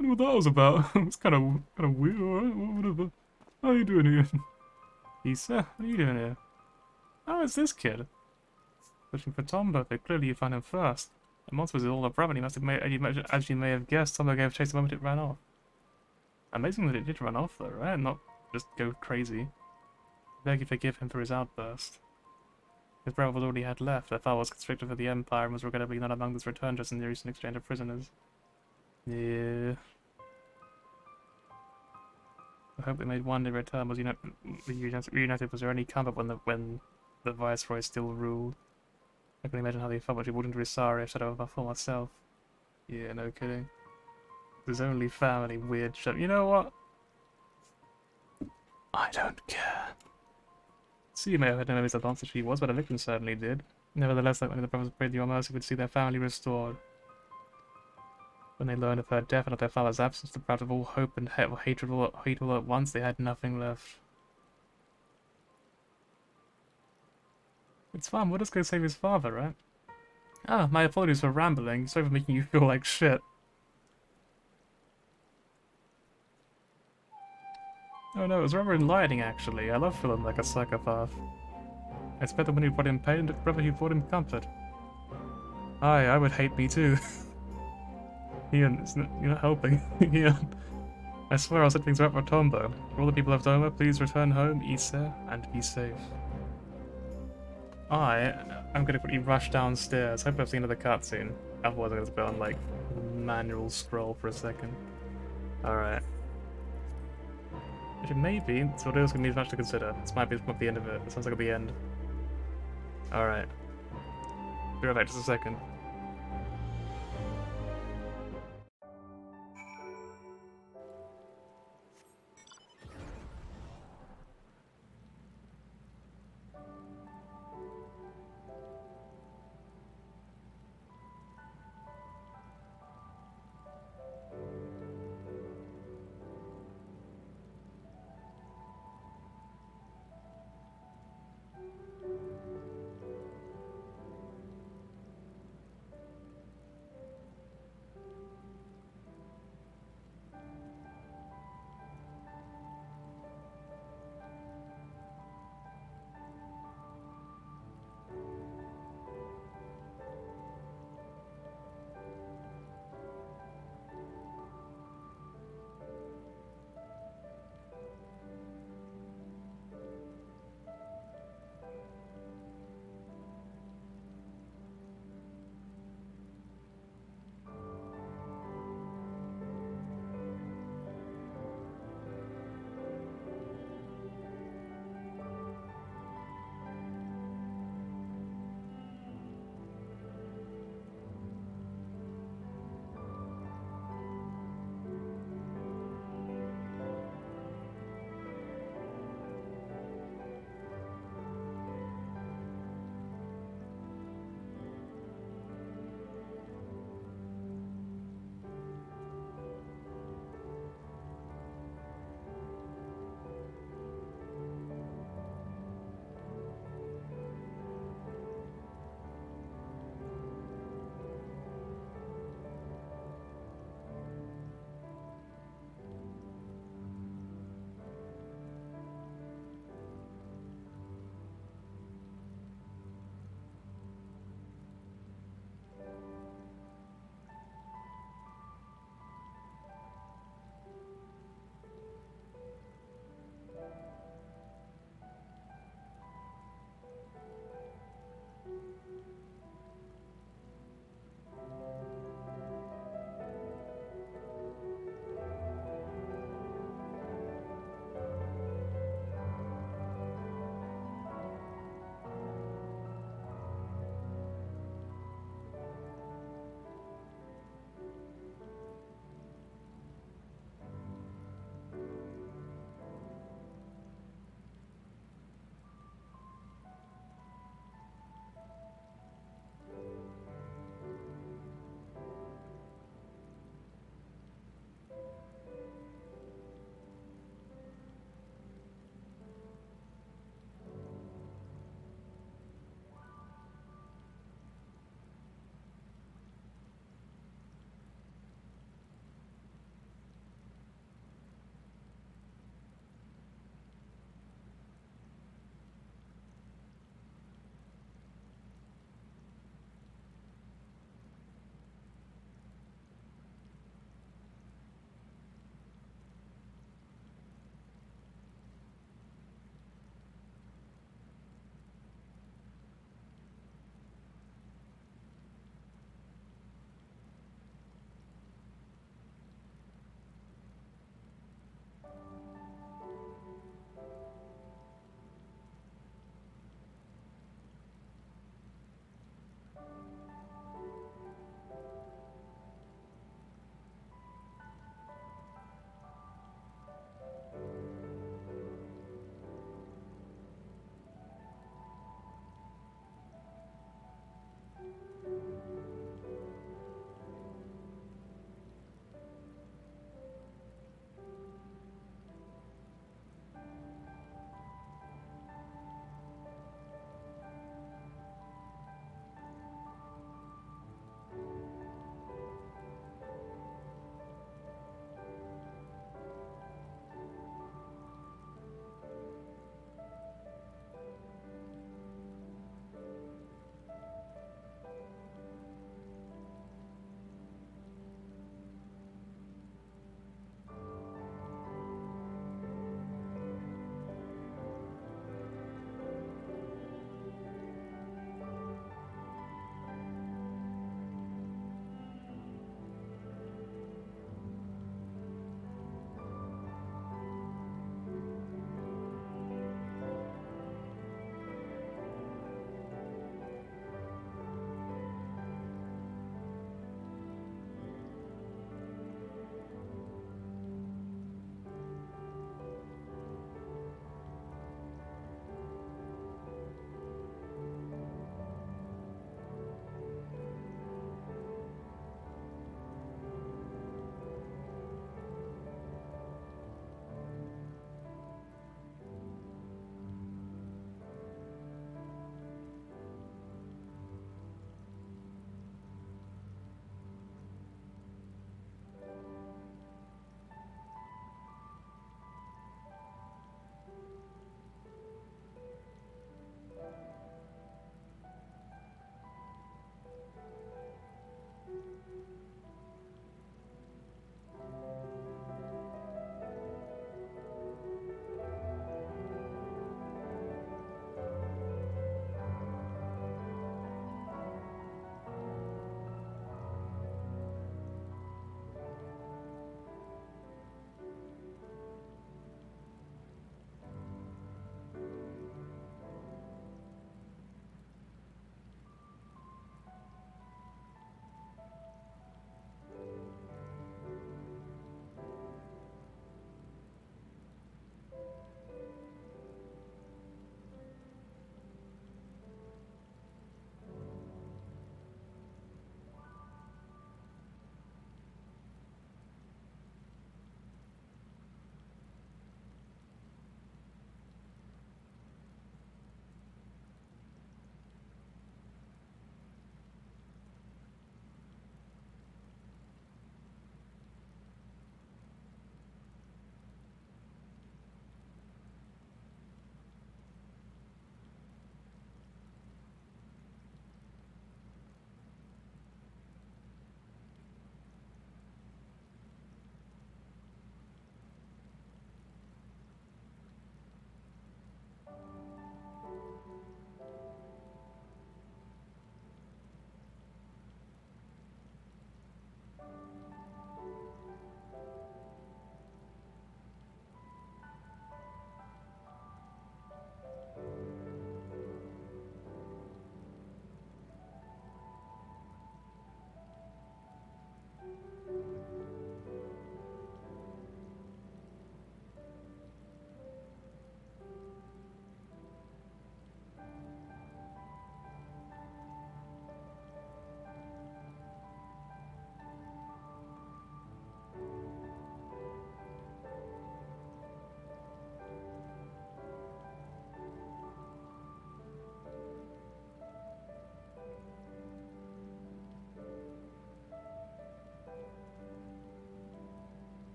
I don't know what that was about. It's kind of weird, alright? Whatever. How are you doing here? Issa, what are you doing here? Oh, it's this kid. Looking for Tombo, but clearly you found him first. The monster was his older brother, and he must have as you may have guessed, Tombo gave chase the moment it ran off. Amazing that it did run off though, right? Not just go crazy. I beg you forgive him for his outburst. His brother was all he had left. Their father was constricted for the Empire and was regrettably not among those returned just in the recent exchange of prisoners. Yeah. I hope they made one day return. Was reunited was their only comfort when the Viceroy still ruled. I can imagine how they felt when she walked into his sorry shadow of her former self. Yeah, no kidding. His only family, weird shit. You know what? I don't care. See, you may have had no advance that she was, but her victim certainly did. Nevertheless, like when the brothers prayed to your mercy, would see their family restored. When they learned of her death and of their father's absence, deprived of all hope and hatred all at once, they had nothing left. It's fine, we'll just go save his father, right? Ah, my apologies for rambling. Sorry for making you feel like shit. Oh no, it was rather enlightening actually. I love feeling like a psychopath. I spent the one who brought him pain and the brother who brought him comfort. Aye, I would hate me too. Ian, you're not helping. Ian. I swear I'll set things right for Tombo. For all the people of Doma, please return home, eat there, and be safe. I'm gonna quickly rush downstairs. Hope I've seen another cutscene. Otherwise I'm gonna go on like manual scroll for a second. Alright. Actually, maybe it's what else gonna be much to consider. This might be the end of it. It sounds like at the end. Alright. Be right back just a second.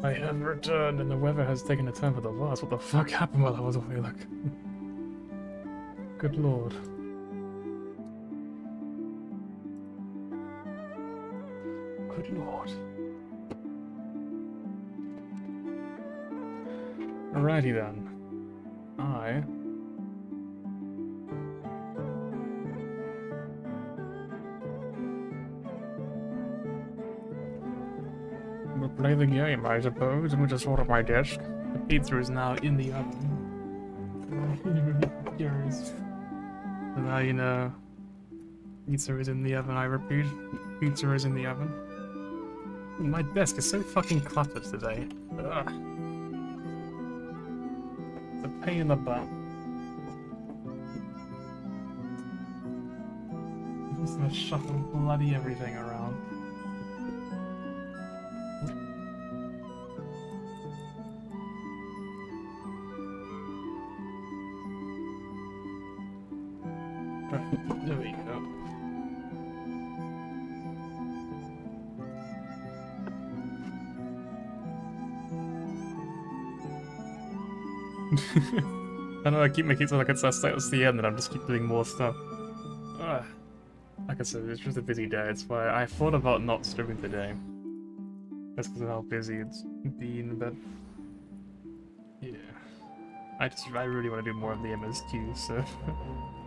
I have returned and the weather has taken a turn for the worse. What the fuck happened while I was away? Like, good lord. Good lord. Alrighty then. I will play the game, I suppose, and we'll just order my desk. The pizza is now in the oven. Curious. So now you know. Pizza is in the oven, I repeat. Pizza is in the oven. My desk is so fucking cluttered today. Ugh. It's a pain in the butt. I'm just gonna shuffle bloody everything around. Right, there we go. I know I keep making it so like it's the end and I'm just keep doing more stuff. Ugh. Like I said, it's just a busy day. It's why I thought about not streaming today. Just because of how busy it's been, but yeah. I really want to do more of the MSQ, so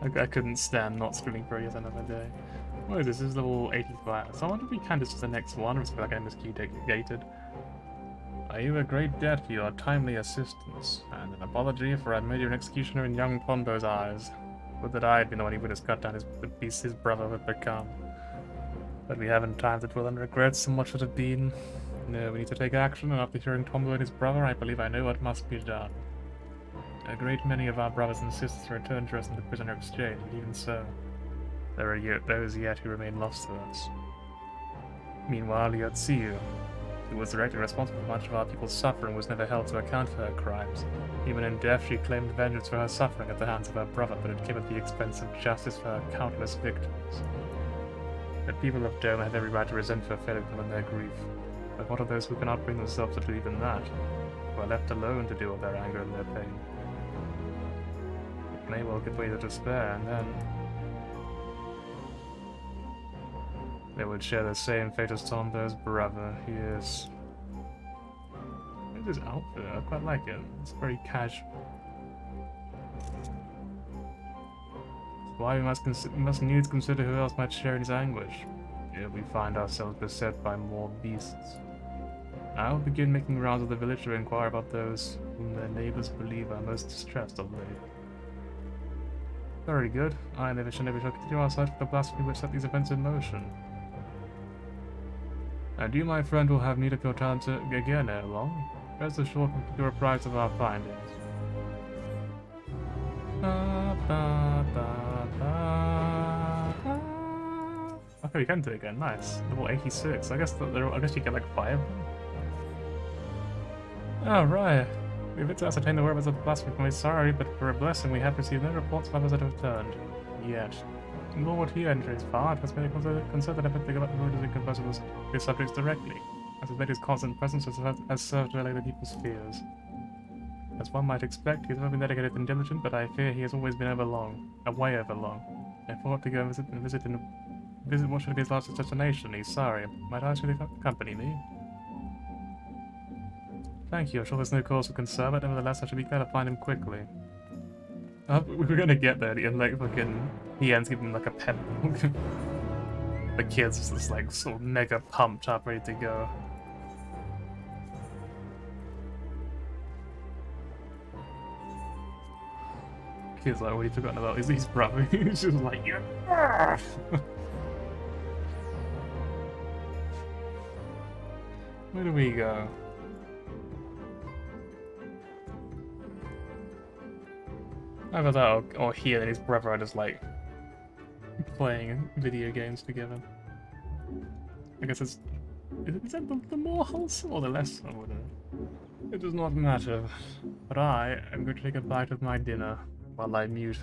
I couldn't stand not streaming for yet another day. What is this? This is level 85. So I wonder if we can just the next one, or it's like MSQ gated. I owe a great debt for your timely assistance, and an apology for I made you an executioner in young Pondo's eyes. Would that I had been the one he would have cut down the beast his brother would become. But we haven't time to dwell on regrets, so much would have been. No, we need to take action, and after hearing Tombo and his brother, I believe I know what must be done. A great many of our brothers and sisters returned to us in the prisoner exchange, and even so, there are yet those yet who remain lost to us. Meanwhile, Yotsuyu, who was directly responsible for much of our people's suffering, was never held to account for her crimes. Even in death, she claimed vengeance for her suffering at the hands of her brother, but it came at the expense of justice for her countless victims. The people of Dome have every right to resent her failing them in their grief. But what of those who cannot bring themselves to do even that, who are left alone to deal with their anger and their pain? It may well give way to despair, and then they would share the same fate as Tombo's brother. He is... Look at his outfit, I quite like it. It's very casual. That's why we must needs consider who else might share in his anguish. Here we find ourselves beset by more beasts. I will begin making rounds of the village to inquire about those whom their neighbors believe are most distressed of late. Very good. I never shall continue our search for the blasphemy which set these events in motion. And you, my friend, will have need of your talents again ere long. Rest assured you are apprised of our findings. Okay, we can do it again. Nice. Level 86. I guess you get like 5. Oh, right. We've yet to ascertain the whereabouts of the blasphemy. We're sorry, but for a blessing, we have received no reports of others that have returned. Yet. Nor would he enter his part has made a concerted effort to go back to the and converse with his subjects directly, as his lady's constant presence has served to allay the people's fears. As one might expect, he has never been dedicated and diligent, but I fear he has always been way overlong. I thought to go and visit what should be his last destination. He's sorry. Might I ask you to accompany me? Thank you. I'm sure there's no cause for concern, but nevertheless I should be glad to find him quickly. We're gonna get there, and like fucking he ends giving him like a pep. The kid's just like sort of mega pumped up, ready to go. Kid's like, what have you forgotten about his brother? He's just like, yeah. Where do we go? Either that or he and his brother are just like playing video games together. I guess is that the more wholesome or the less wholesome? It does not matter. But I am going to take a bite of my dinner while I mute.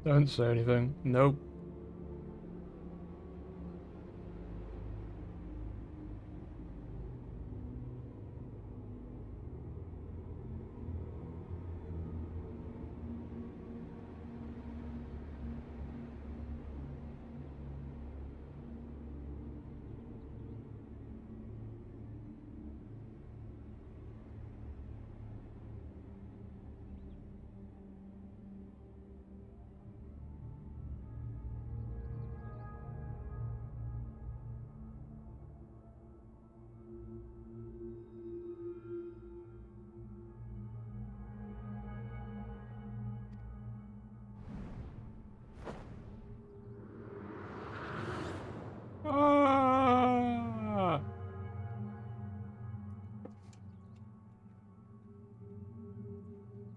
Don't say anything. Nope. Ah!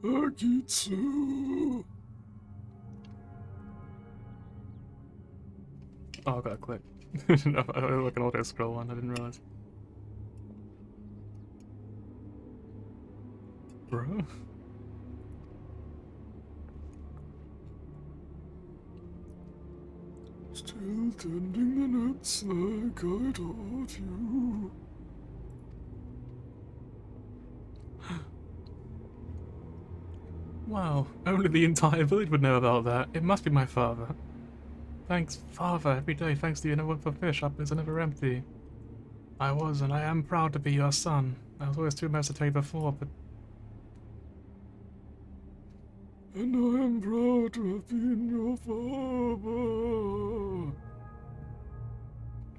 Akitsu. Oh, I got a click. No, I like an auto scroll one, I didn't realize. Bro. Still tending the nets like I taught you. Wow, only the entire village would know about that. It must be my father. Thanks, Father, every day thanks to you no one for fish, our plates are never empty. I was and I am proud to be your son. I was always too embarrassed to tell you before, but... And I am proud to have been your father.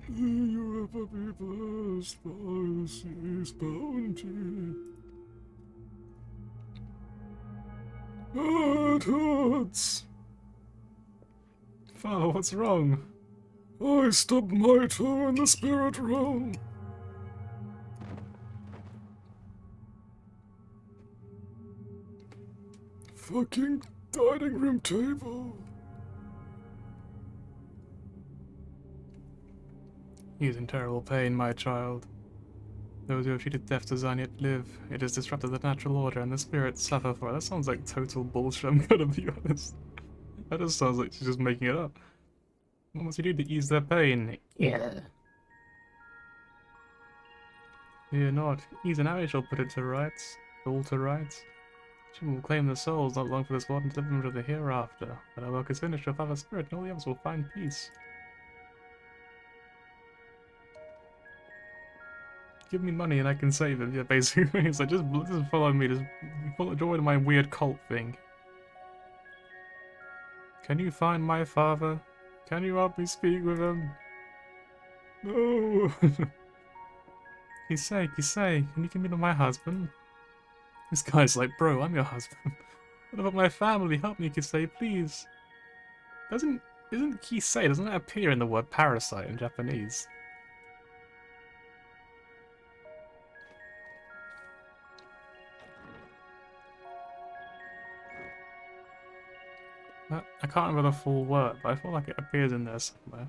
May you ever be blessed by the sea's bounty. It hurts. Father, what's wrong? I stubbed my toe in the spirit realm. Fucking dining room table. He's in terrible pain, my child. Those who have cheated death design yet live. It has disrupted the natural order and the spirits suffer for it. That sounds like total bullshit, I'm gonna be honest. That just sounds like she's just making it up. What must you do to ease their pain? Yeah. Fear not. Ease and I shall put it to rights. All to rights. She will claim the souls not long for this world and deliver them to the hereafter. When our work is finished, your father's spirit and all the others will find peace. give me money and I can save him. Yeah, basically. He's like, just follow me. Just join my weird cult thing. Can you find my father? Can you help me speak with him? No. Kisei, can you give me to my husband? This guy's like, bro, I'm your husband. What about my family? Help me, Kisei, please. Isn't Kisei, doesn't that appear in the word parasite in Japanese? I can't remember the full word, but I feel like it appears in there somewhere.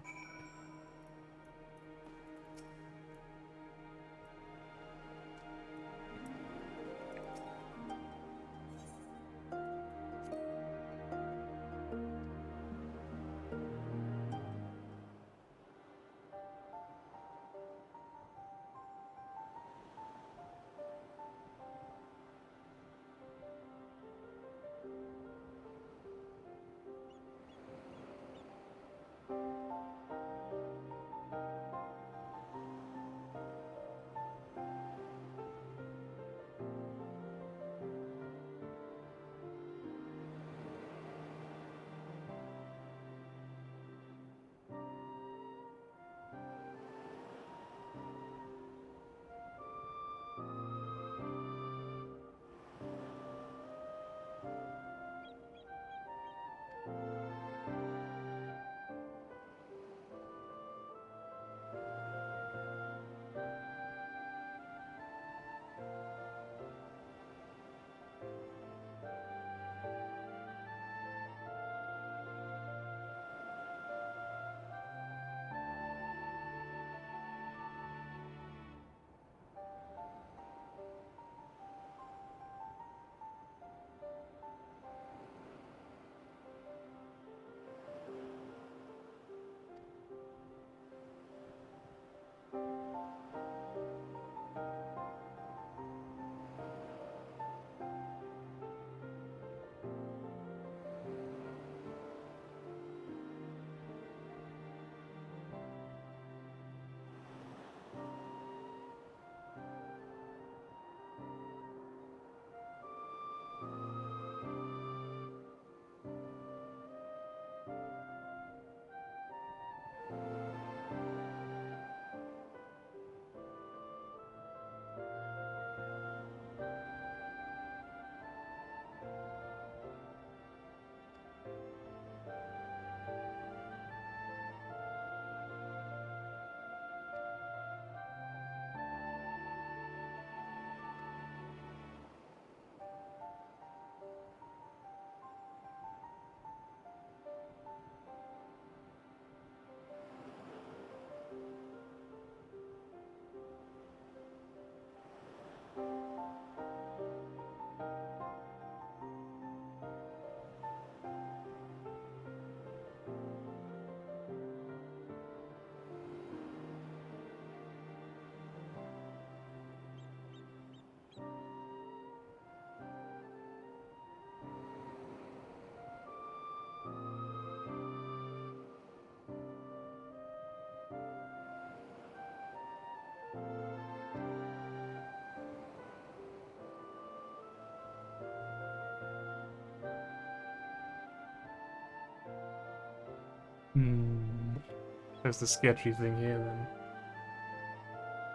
There's the sketchy thing here then.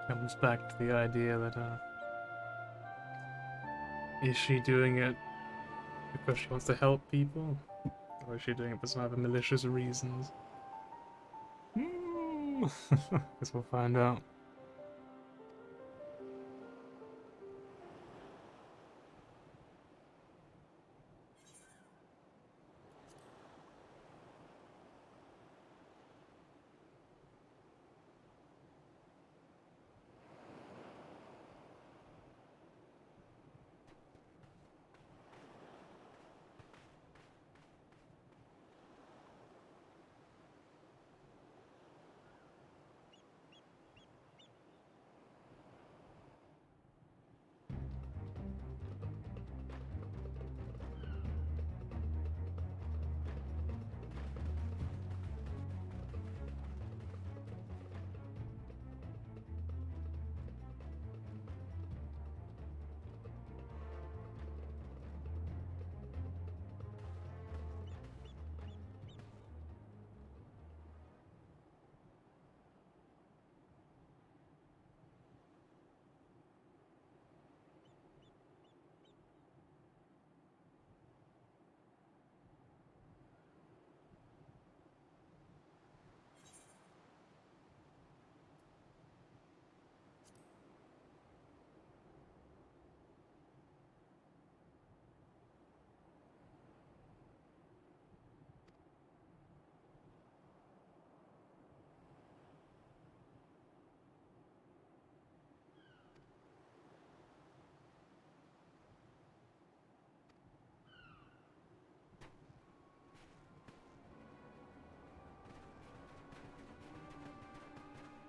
Comes back to the idea that, is she doing it because she wants to help people? Or is she doing it for some other malicious reasons? Guess we'll find out.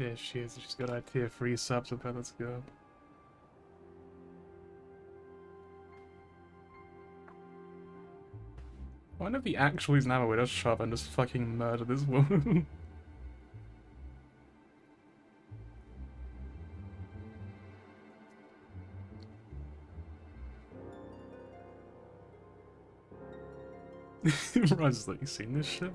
Yeah, she is. She's got our tier 3 subs with her. Let's go. I wonder if he actually is now a widow shop and just fucking murder this woman. Ryan's like, you seen this shit?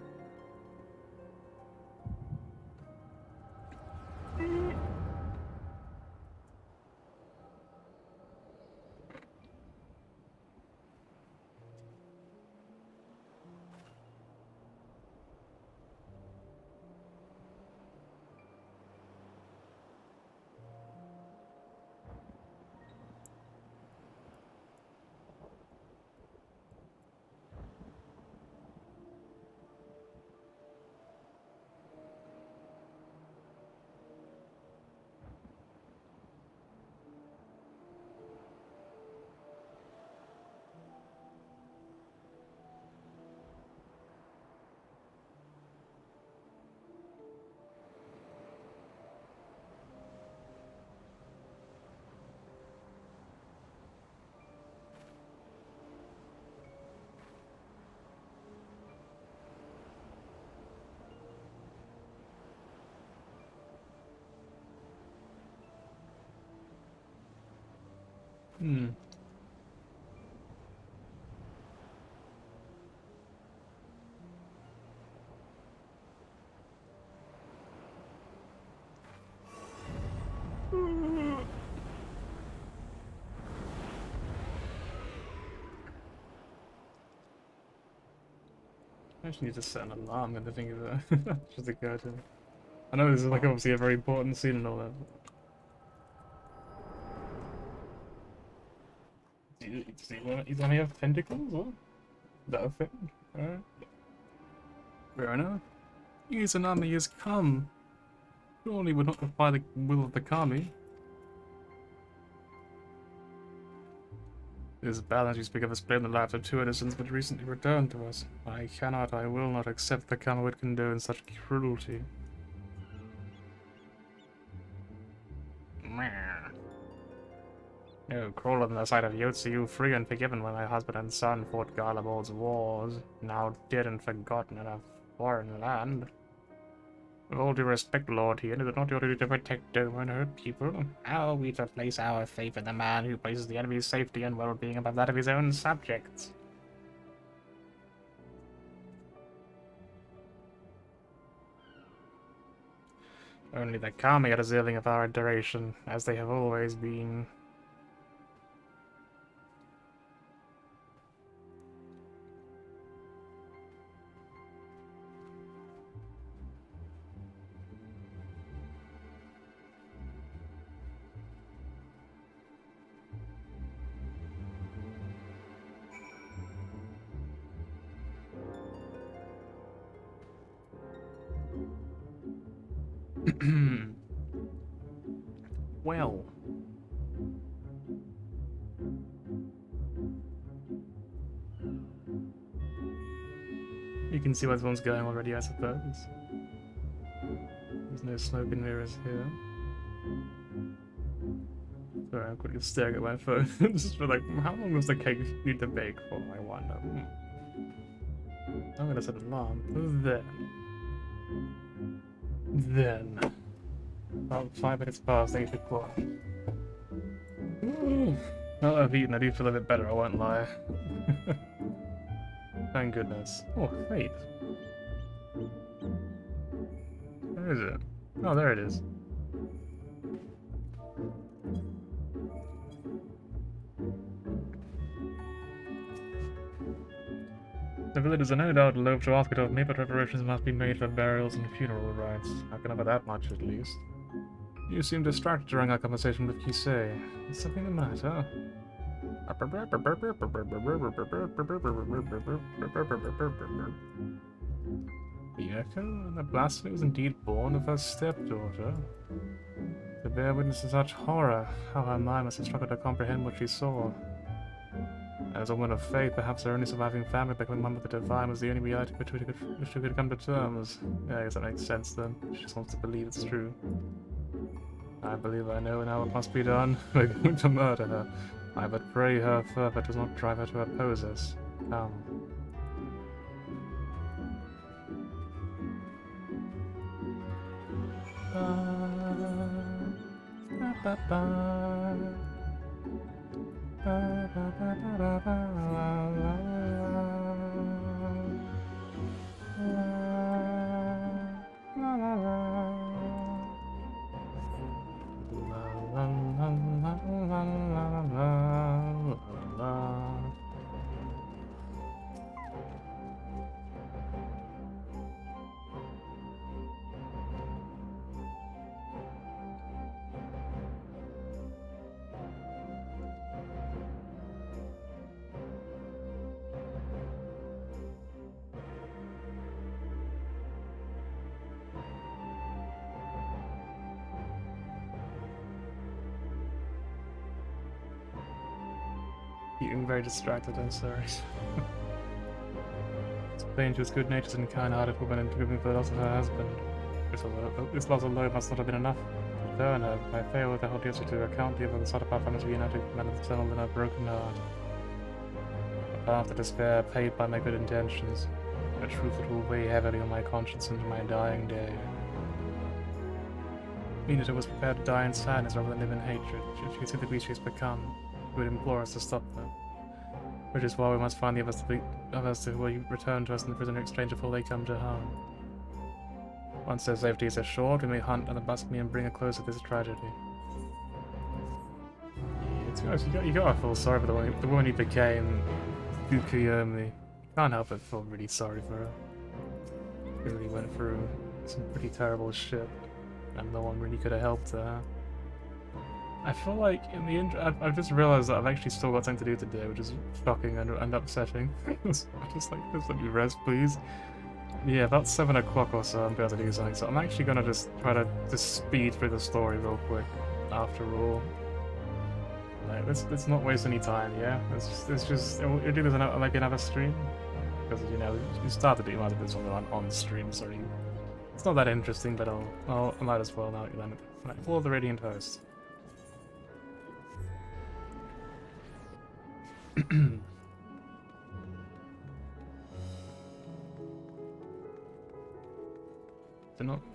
Hmm. I actually need to set an alarm and the thing is that just occurred to me. I know this is like obviously a very important scene and all that. Does he only have tentacles? What? Is that a thing? Alright. Fair enough. Use an army has come. Surely would not defy the will of the kami. It is bad that you speak of us claim the lives of 2 innocents but recently returned to us. I will not accept the kami would condone such cruelty. No, crawler than the sight of Yotsu, free and forgiven when my husband and son fought Garlemald's wars, now dead and forgotten in a foreign land. With all due respect, Lord here, is it not your duty to protect Doma and her people? How are we to place our faith in the man who places the enemy's safety and well-being above that of his own subjects? Only the kami are deserving of our adoration, as they have always been. Well. You can see where this one's going already, I suppose. There's no smoke and mirrors here. Sorry, I'm quickly staring at my phone. Just for like, how long does the cake need to bake for, I wonder? I'm gonna set an alarm. Then. About 5 minutes past 8 o'clock. Now that I've eaten, I do feel a bit better, I won't lie. Thank goodness. Oh, wait. Where is it? Oh, there it is. The villagers are no doubt loath to ask it of me, but preparations must be made for burials and funeral rites. I can offer that much, at least. You seem distracted during our conversation with Kisei. Is something the matter? The echo and the blasphemy was indeed born of her stepdaughter. To bear witness to such horror, how her mind must have struggled to comprehend what she saw. As a woman of faith, perhaps her only surviving family, becoming one with the divine, was the only reality which we could come to terms. Yeah, I guess that makes sense then. She just wants to believe it's true. I believe I know now what must be done. We're going to murder her. I but pray her fervor does not drive her to oppose us. Come. Getting very distracted, I'm sorry. It's plain she was good-natured and kind-hearted woman and grieving for the loss of her husband. This loss alone must not have been enough to turn her. I fail with the whole duty to account the sort of our families reunited men of the tunnel in her broken heart. A path to despair paid by my good intentions. A truth that will weigh heavily on my conscience into my dying day. Meaning I was prepared to die in sadness rather than live in hatred. If she could see the beast she has become, she would implore us to stop her. Which is why we must find the others who will return to us in the prisoner exchange before they come to harm. Once their safety is assured, we may hunt and bust me and bring a close to this tragedy. Yeah, to be honest, you gotta feel sorry for the woman who became Fukuyomi. Can't help but feel really sorry for her. She really went through some pretty terrible shit, and no one really could have helped her. I feel like in the I've just realized that I've actually still got something to do today, which is shocking and upsetting. I'm just let me rest, please. Yeah, about 7 o'clock or so, I'm going to do something. So I'm actually gonna just try to speed through the story real quick. After all, like, let's not waste any time. Yeah, let's just we'll do this like another stream, because you know you started it, you might have this one on stream. Sorry, it's not that interesting, but I might as well now. Right, for the Radiant Host.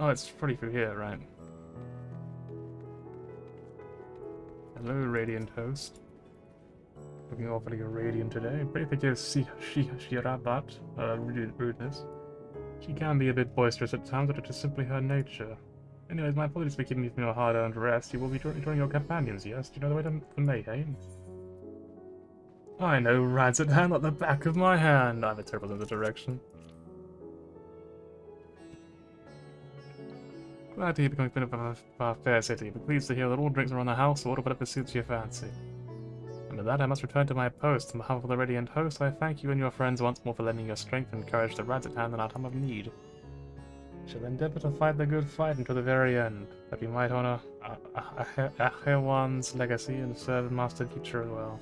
Oh, it's pretty through here, right? Hello, Radiant Host. Looking awfully radiant today. Pray forgive Shirabat, rudeness. She can be a bit boisterous at times, but it is simply her nature. Anyways, my apologies for keeping you from your hard-earned rest. You will be joining your companions, yes? Do you know the way to Mayhain? I know Rad's at hand like the back of my hand. I'm a terrible in the direction. Glad to hear becoming queen of our fair city, but pleased to hear that all drinks are on the house, so order whatever suits your fancy. And with that, I must return to my post. On behalf of the Radiant Host, I thank you and your friends once more for lending your strength and courage to Rad's at hand in our time of need. We shall endeavour to fight the good fight until the very end, that we might honour Achewan's legacy and serve Master Teacher well.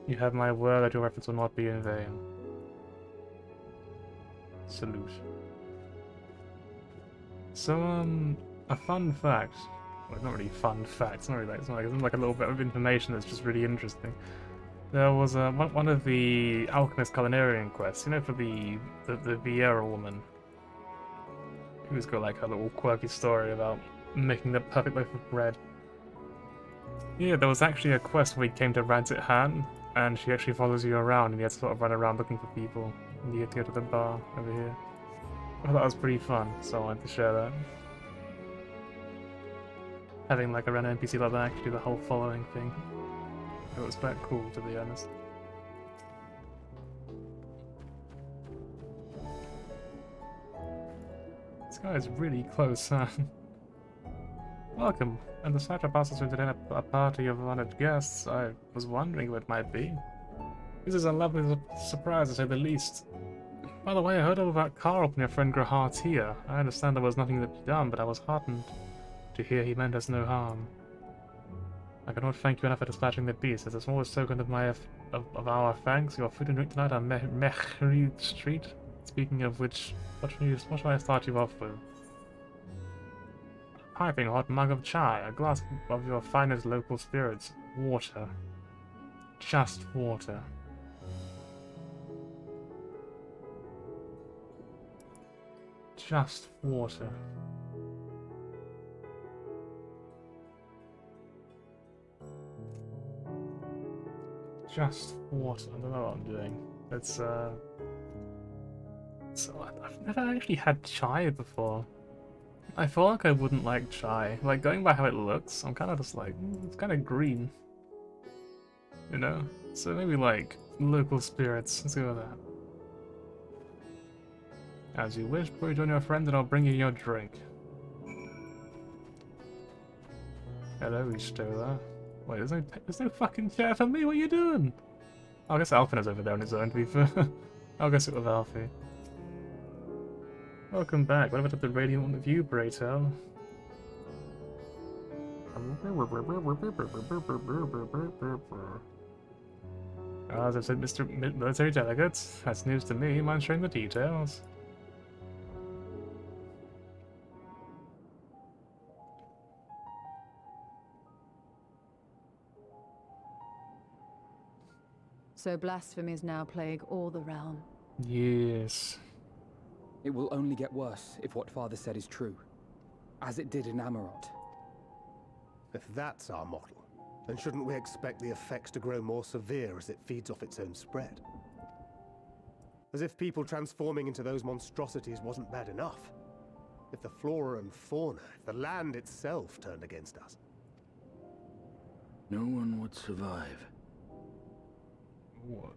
You have my word that your efforts will not be in vain. Salute. So, a fun fact. Well, it's not really a fun fact. It's not really like, it's like a little bit of information that's just really interesting. There was one of the alchemist culinarian quests, you know, for the Vieira woman, who's got like a little quirky story about making the perfect loaf of bread. Yeah, there was actually a quest where he came to Radzit Han, and she actually follows you around, and you have to sort of run around looking for people, and you get to go to the bar over here. I thought that was pretty fun, so I wanted to share that. Having like a random NPC like that actually do the whole following thing. It was quite cool, to be honest. This guy is really close, huh? Welcome, and the Satrap asked us to entertain a party of honored guests. I was wondering what it might be. This is a lovely surprise, to say the least. By the way, I heard all about Carl from your friend Grahatia. I understand there was nothing to be done, but I was heartened to hear he meant us no harm. I cannot thank you enough for dispatching the beast. As a smallest token of our thanks, your food and drink tonight on Mehri Street. Speaking of which, what shall I start you off with? Piping hot mug of chai, a glass of your finest local spirits, water. Just water. Just water. Just water. I don't know what I'm doing. It's so I've never actually had chai before. I feel like I wouldn't like chai. Like, going by how it looks, I'm kind of just like, it's kind of green. You know? So maybe like local spirits. Let's go with that. As you wish, before you join your friend and I'll bring you your drink. Hello, Stola. Wait, there's no fucking chair for me, what are you doing? Oh, I guess Alpina's over there on his own, to be fair. I'll go sit with Alfie. Welcome back. Whatever took the radiant one with you, Braytel? As I've said, Mr. Military Delegates, that's news to me. Mind sharing the details? So blasphemies now plague all the realm. Yes. It will only get worse if what Father said is true, as it did in Amarot. If that's our model, then shouldn't we expect the effects to grow more severe as it feeds off its own spread? As if people transforming into those monstrosities wasn't bad enough. If the flora and fauna, if the land itself turned against us. No one would survive. What?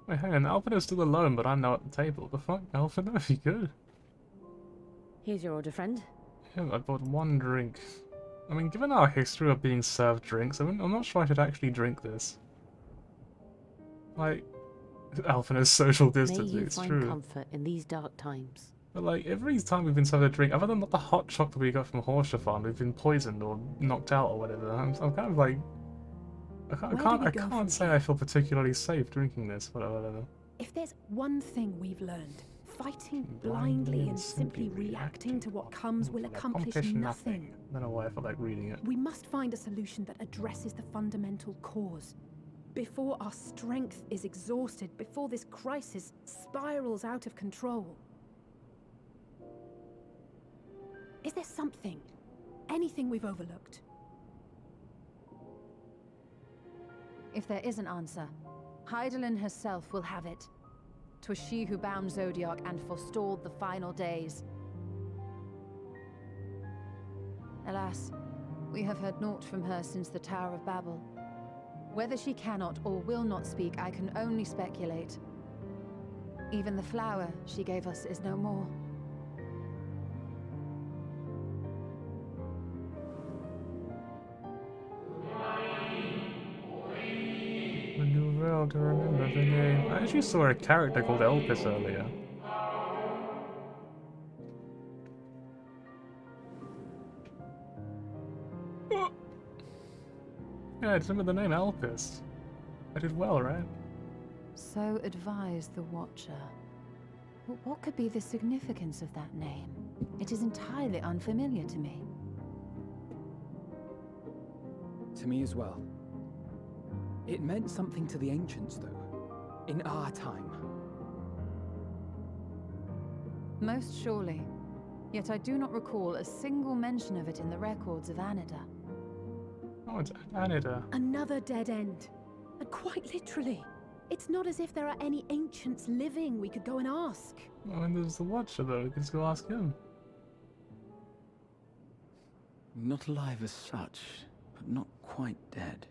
Wait, hang on, Alpina's still alone, but I'm now at the table. The fuck, Alpina? You good? Here's your order, friend. Yeah, I bought one drink. I mean, given our history of being served drinks, I'm not sure I should actually drink this. Like, Alpina's social distancing, May you it's find true. comfort in these dark times. But like, every time we've been served a drink, other than the hot chocolate we got from Horshathon, we've been poisoned or knocked out or whatever. I'm kind of like... I can't say I feel particularly safe drinking this, whatever. If there's one thing we've learned, fighting blindly and simply reacting to what comes will accomplish nothing. I don't know why I felt like reading it. We must find a solution that addresses the fundamental cause. Before our strength is exhausted, before this crisis spirals out of control. Is there something, anything we've overlooked? If there is an answer, Hydaelyn herself will have it. 'Twas she who bound Zodiac and forestalled the final days. Alas, we have heard naught from her since the Tower of Babel. Whether she cannot or will not speak, I can only speculate. Even the flower she gave us is no more. To remember the name. I actually saw a character called Elpis earlier. Oh. Yeah, I remember the name Elpis. I did well, right? So advised the Watcher. But what could be the significance of that name? It is entirely unfamiliar to me. To me as well. It meant something to the ancients, though. In our time. Most surely. Yet I do not recall a single mention of it in the records of Anida. Oh, it's Anida. Another dead end. And quite literally. It's not as if there are any ancients living we could go and ask. Oh, and there's the Watcher, though. We can just go ask him. Not alive as such, but not quite dead.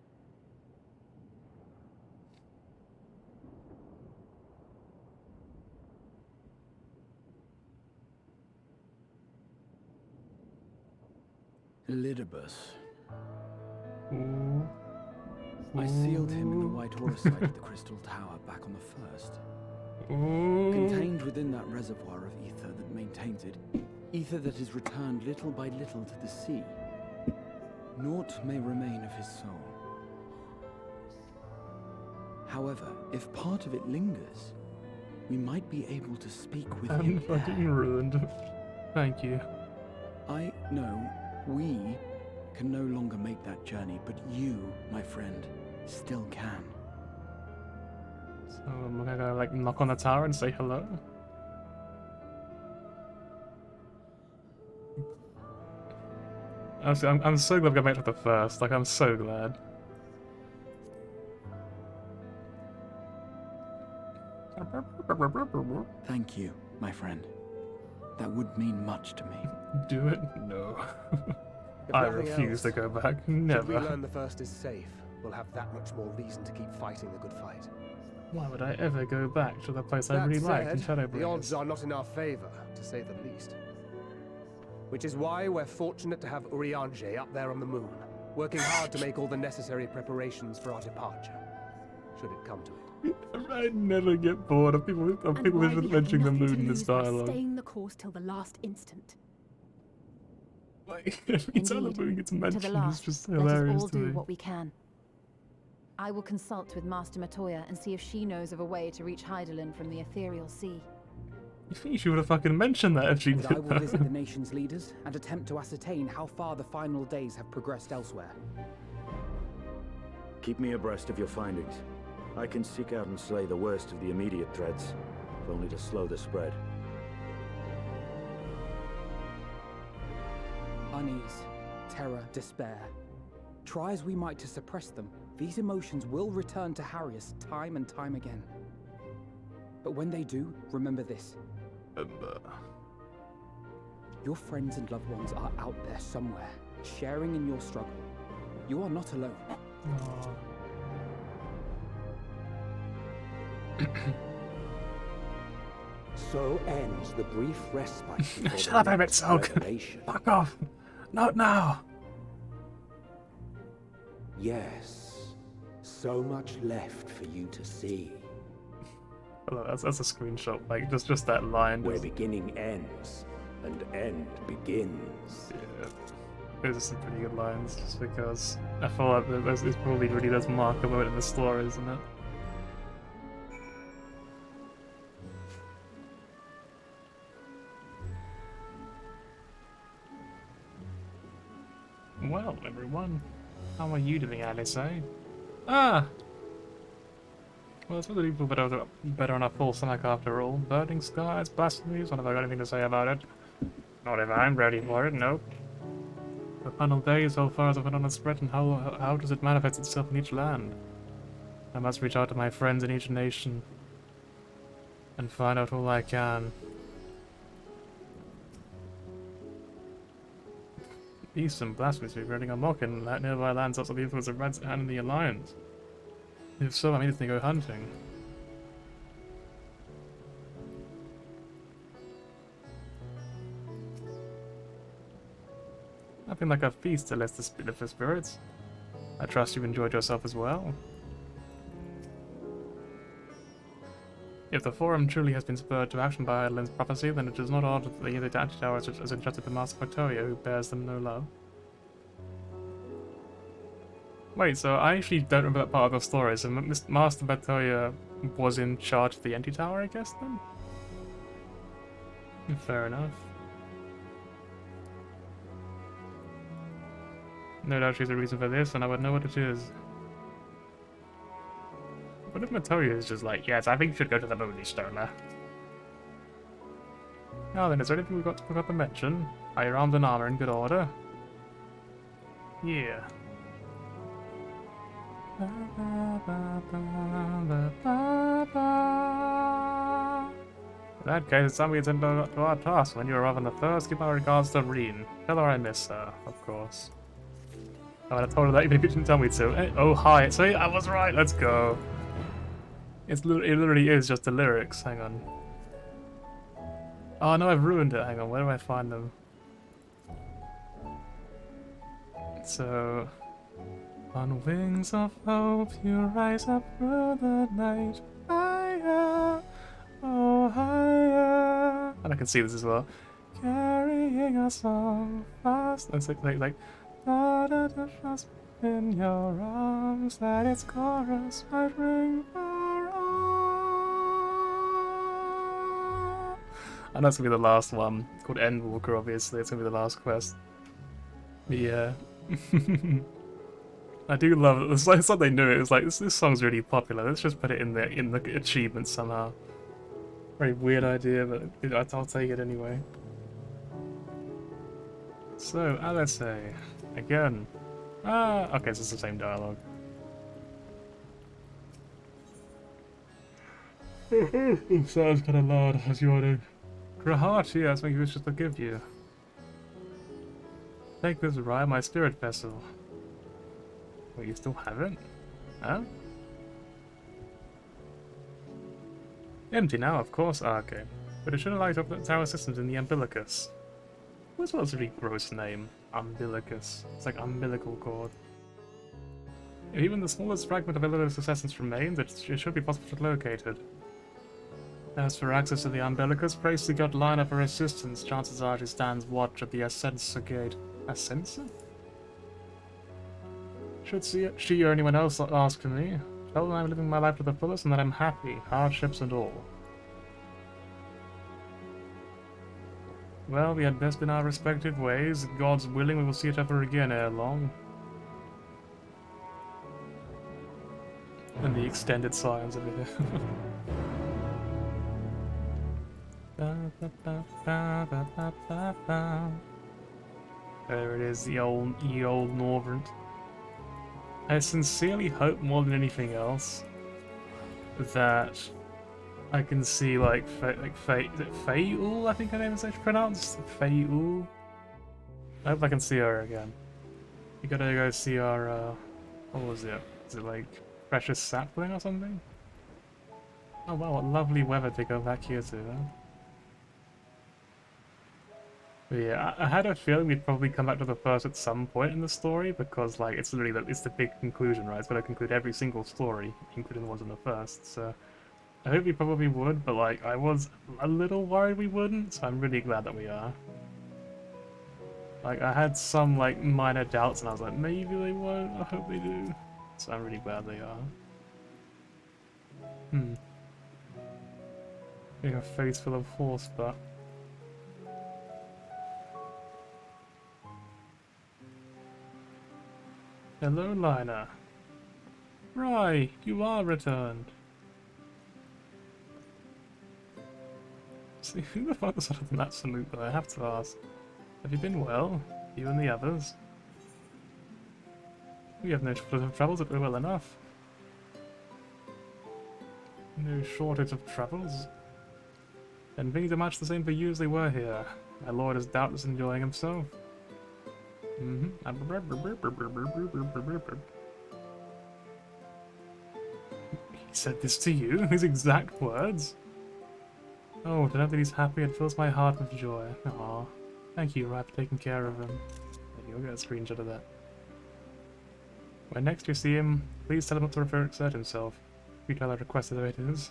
Elidibus. Ooh. I sealed him in the White Horus site of the Crystal Tower back on the 1st. Ooh. Contained within that reservoir of ether that maintains it Ether that is returned little by little to the sea. Naught may remain of his soul. However, if part of it lingers, we might be able to speak with I'm him fucking there. ruined. Thank you. I know we can no longer make that journey, but you, my friend, still can. So I'm gonna like knock on the tower and say hello. Honestly, I'm so glad we got back to the first. Like, I'm so glad. Thank you, my friend. That would mean much to me. Do it? No. If I nothing refuse to else, go back. Should we Never. learn the first is safe, we'll have that much more reason to keep fighting the good fight. Why would I ever go back to the place I That really liked in said, the odds Shadowbringers? are not in our favor, to say the least. Which is why we're fortunate to have Urianger up there on the moon, working hard to make all the necessary preparations for our departure, should it come to it. I never get bored of people And why we have mentioning the nothing to moon in this lose by dialogue. staying the course till the last instant. Like, every time the Indeed, moon gets to the mentioned, it's last, just let us hilarious all to do me. what we can. I will consult with Master Matoya and see if she knows of a way to reach Hydaelyn from the ethereal sea. You think she would have fucking mentioned that if she And did I will that? visit the nation's leaders and attempt to ascertain how far the final days have progressed elsewhere. Keep me abreast of your findings. I can seek out and slay the worst of the immediate threats, if only to slow the spread. Unease, terror, despair. Try as we might to suppress them, these emotions will return to harry us time and time again. But when they do, remember this. Your friends and loved ones are out there somewhere, sharing in your struggle. You are not alone. So ends the brief respite before Shut the up, Emmett next Silk. revelation. Fuck off. Not now. Yes, so much left for you to see. Oh, that's a screenshot. Like, just that line. Where beginning ends and end begins. Yeah. Those are some pretty good lines, just because I feel like it probably really does mark a moment in the story, isn't it? Well, everyone, how are you doing, Alice, eh? Ah! Well, it's really better on a full stomach after all. Burning skies, blasphemies, what have I got anything to say about it? Not if I'm ready for it, nope. The final day, so far as I've been on a spread, and how does it manifest itself in each land? I must reach out to my friends in each nation and find out all I can. Beasts and blasphemies be running amok in nearby lands outside the influence of Reds and the Alliance. If so, I need to go hunting. Nothing like a feast to less the spirit of the spirits. I trust you enjoyed yourself as well. If the Forum truly has been spurred to action by Hydaelyn's prophecy, then it is not odd that the Anti-Tower has entrusted to Master Matoya, who bears them no love. Wait, so I actually don't remember that part of the story, so Master Matoya was in charge of the Anti-Tower, I guess, then? Fair enough. No doubt she's a reason for this, and I would know what it is. What if Matoya is just like, yes, I think you should go to the moon, Stoner. Now then, is there anything we forgot to mention? Are your arms and armor in good order? Yeah. In that case, it's time we attend to our task. When you arrive on the first, give my regards to Reen. Tell her I miss her, of course. I would have told her that even if you didn't tell me to. Eh, oh, hi. See, I was right. Let's go. It literally is just the lyrics. Hang on. Oh, no, I've ruined it. Hang on. Where do I find them? So... On wings of hope, you rise up through the night. Higher, oh higher. And I can see this as well. carrying us all fast. It's like da da da trust in your arms that its chorus might ring far on. I know it's gonna be the last one, called Endwalker, obviously. It's gonna be the last quest. But yeah. I do love it. It's like they knew it. It's like this song's really popular. Let's just put it in the achievement somehow. Very weird idea, but I'll take it anyway. So, LSA. Again. Okay, so it's the same dialogue. Sounds kind of loud as you ordered. For a heart, yeah, that's what he wishes to give you. Take this ride, my spirit vessel. Wait, you still haven't? Huh? Empty now, of course. Okay. But it should allow you to open the tower systems in the umbilicus. What's a really gross name? Umbilicus. It's like umbilical cord. If even the smallest fragment of Illinois' essence remains, it should be possible to locate it. As for access to the umbilicus, praise the god Lina for assistance. Chances are she stands watch at the Ascensa gate. Ascensa? Should she or anyone else ask for me? Tell them I'm living my life to the fullest and that I'm happy, hardships and all. Well, we had best in our respective ways. God's willing, we will see each other again ere long. And the extended silence of it. There it is, the old Northern. I sincerely hope more than anything else that I can see is it Faeul, I think her name is actually pronounced? Faeul? I hope I can see her again. You gotta go see our, what was it? Is it like Precious Sapling or something? Oh wow, what lovely weather to go back here to, huh? But yeah, I had a feeling we'd probably come back to the first at some point in the story, because like it's literally it's the big conclusion, right? It's gonna conclude every single story, including the ones in the first, so I hope we probably would, but like I was a little worried we wouldn't, so I'm really glad that we are. Like I had some like minor doubts and I was like, maybe they won't, I hope they do. So I'm really glad they are. Being a face full of horse, but hello, Lina. Right, you are returned. See, who the fuck was other than that salute, but I have to ask. Have you been well? You and the others? We have no shortage of troubles if we're well enough. No shortage of troubles? And things are much the same for you as they were here. My lord is doubtless enjoying himself. He said this to you? His exact words? Oh, to know that he's happy, it fills my heart with joy. Aw. Thank you, Ryan, for taking care of him. You'll get a screenshot of that. When next you see him, please tell him not to exert himself. If you tell I requested it is.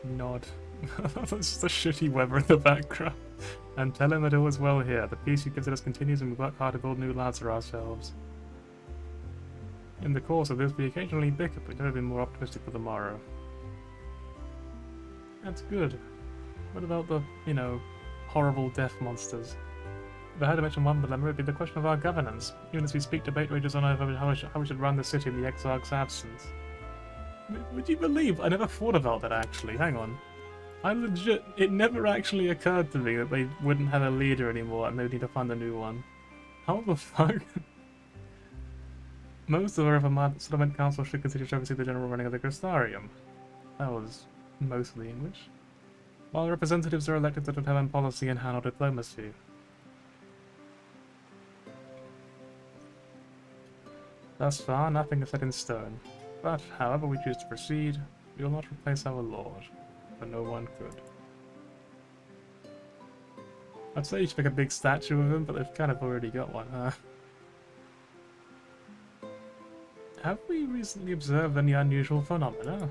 Nod. That's just the shitty weather in the background. And tell him that all is well here. The peace he gives us continues and we work hard to build new lives for ourselves. In the course of this, we occasionally bicker, but we've never been more optimistic for the morrow. That's good. What about the, horrible death monsters? If I had to mention one dilemma, it would be the question of our governance. Even as we speak, debate rages on over how we should run the city in the Exarch's absence. Would you believe? I never thought about that actually. Hang on. It never actually occurred to me that they wouldn't have a leader anymore and they would need to find a new one. How the fuck? Most of the Settlement Council should consider to oversee the general running of the Crystarium. That was mostly English. While representatives are elected to determine policy and handle diplomacy. Thus far, nothing is set in stone. But, however we choose to proceed, we will not replace our lord. For no one could. I'd say you should make a big statue of him, but they've kind of already got one, huh? Have we recently observed any unusual phenomena?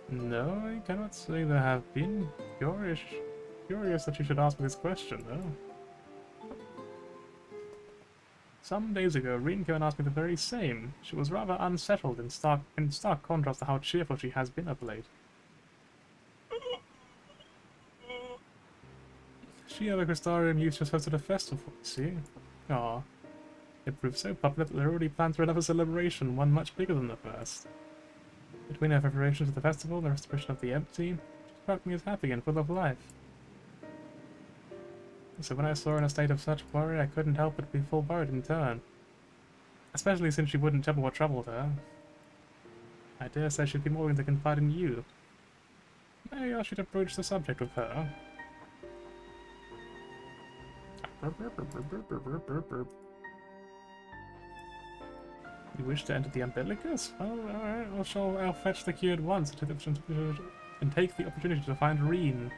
No, I cannot say there have been. Curious that you should ask me this question, though. Some days ago, Rinko asked me the very same. She was rather unsettled in stark contrast to how cheerful she has been of late. She and the Crystarium youth just hosted a festival, see? Aw. It proved so popular that they're already planned for another celebration, one much bigger than the first. Between our preparations for the festival and the restoration of the empty, she struck me as happy and full of life. So when I saw her in a state of such worry, I couldn't help but be full worried in turn. Especially since she wouldn't tell me what troubled her. I dare say she'd be more willing to confide in you. Maybe I should approach the subject with her. You wish to enter the umbilicus? Well, alright, I'll fetch the key at once and take the opportunity to find Reen.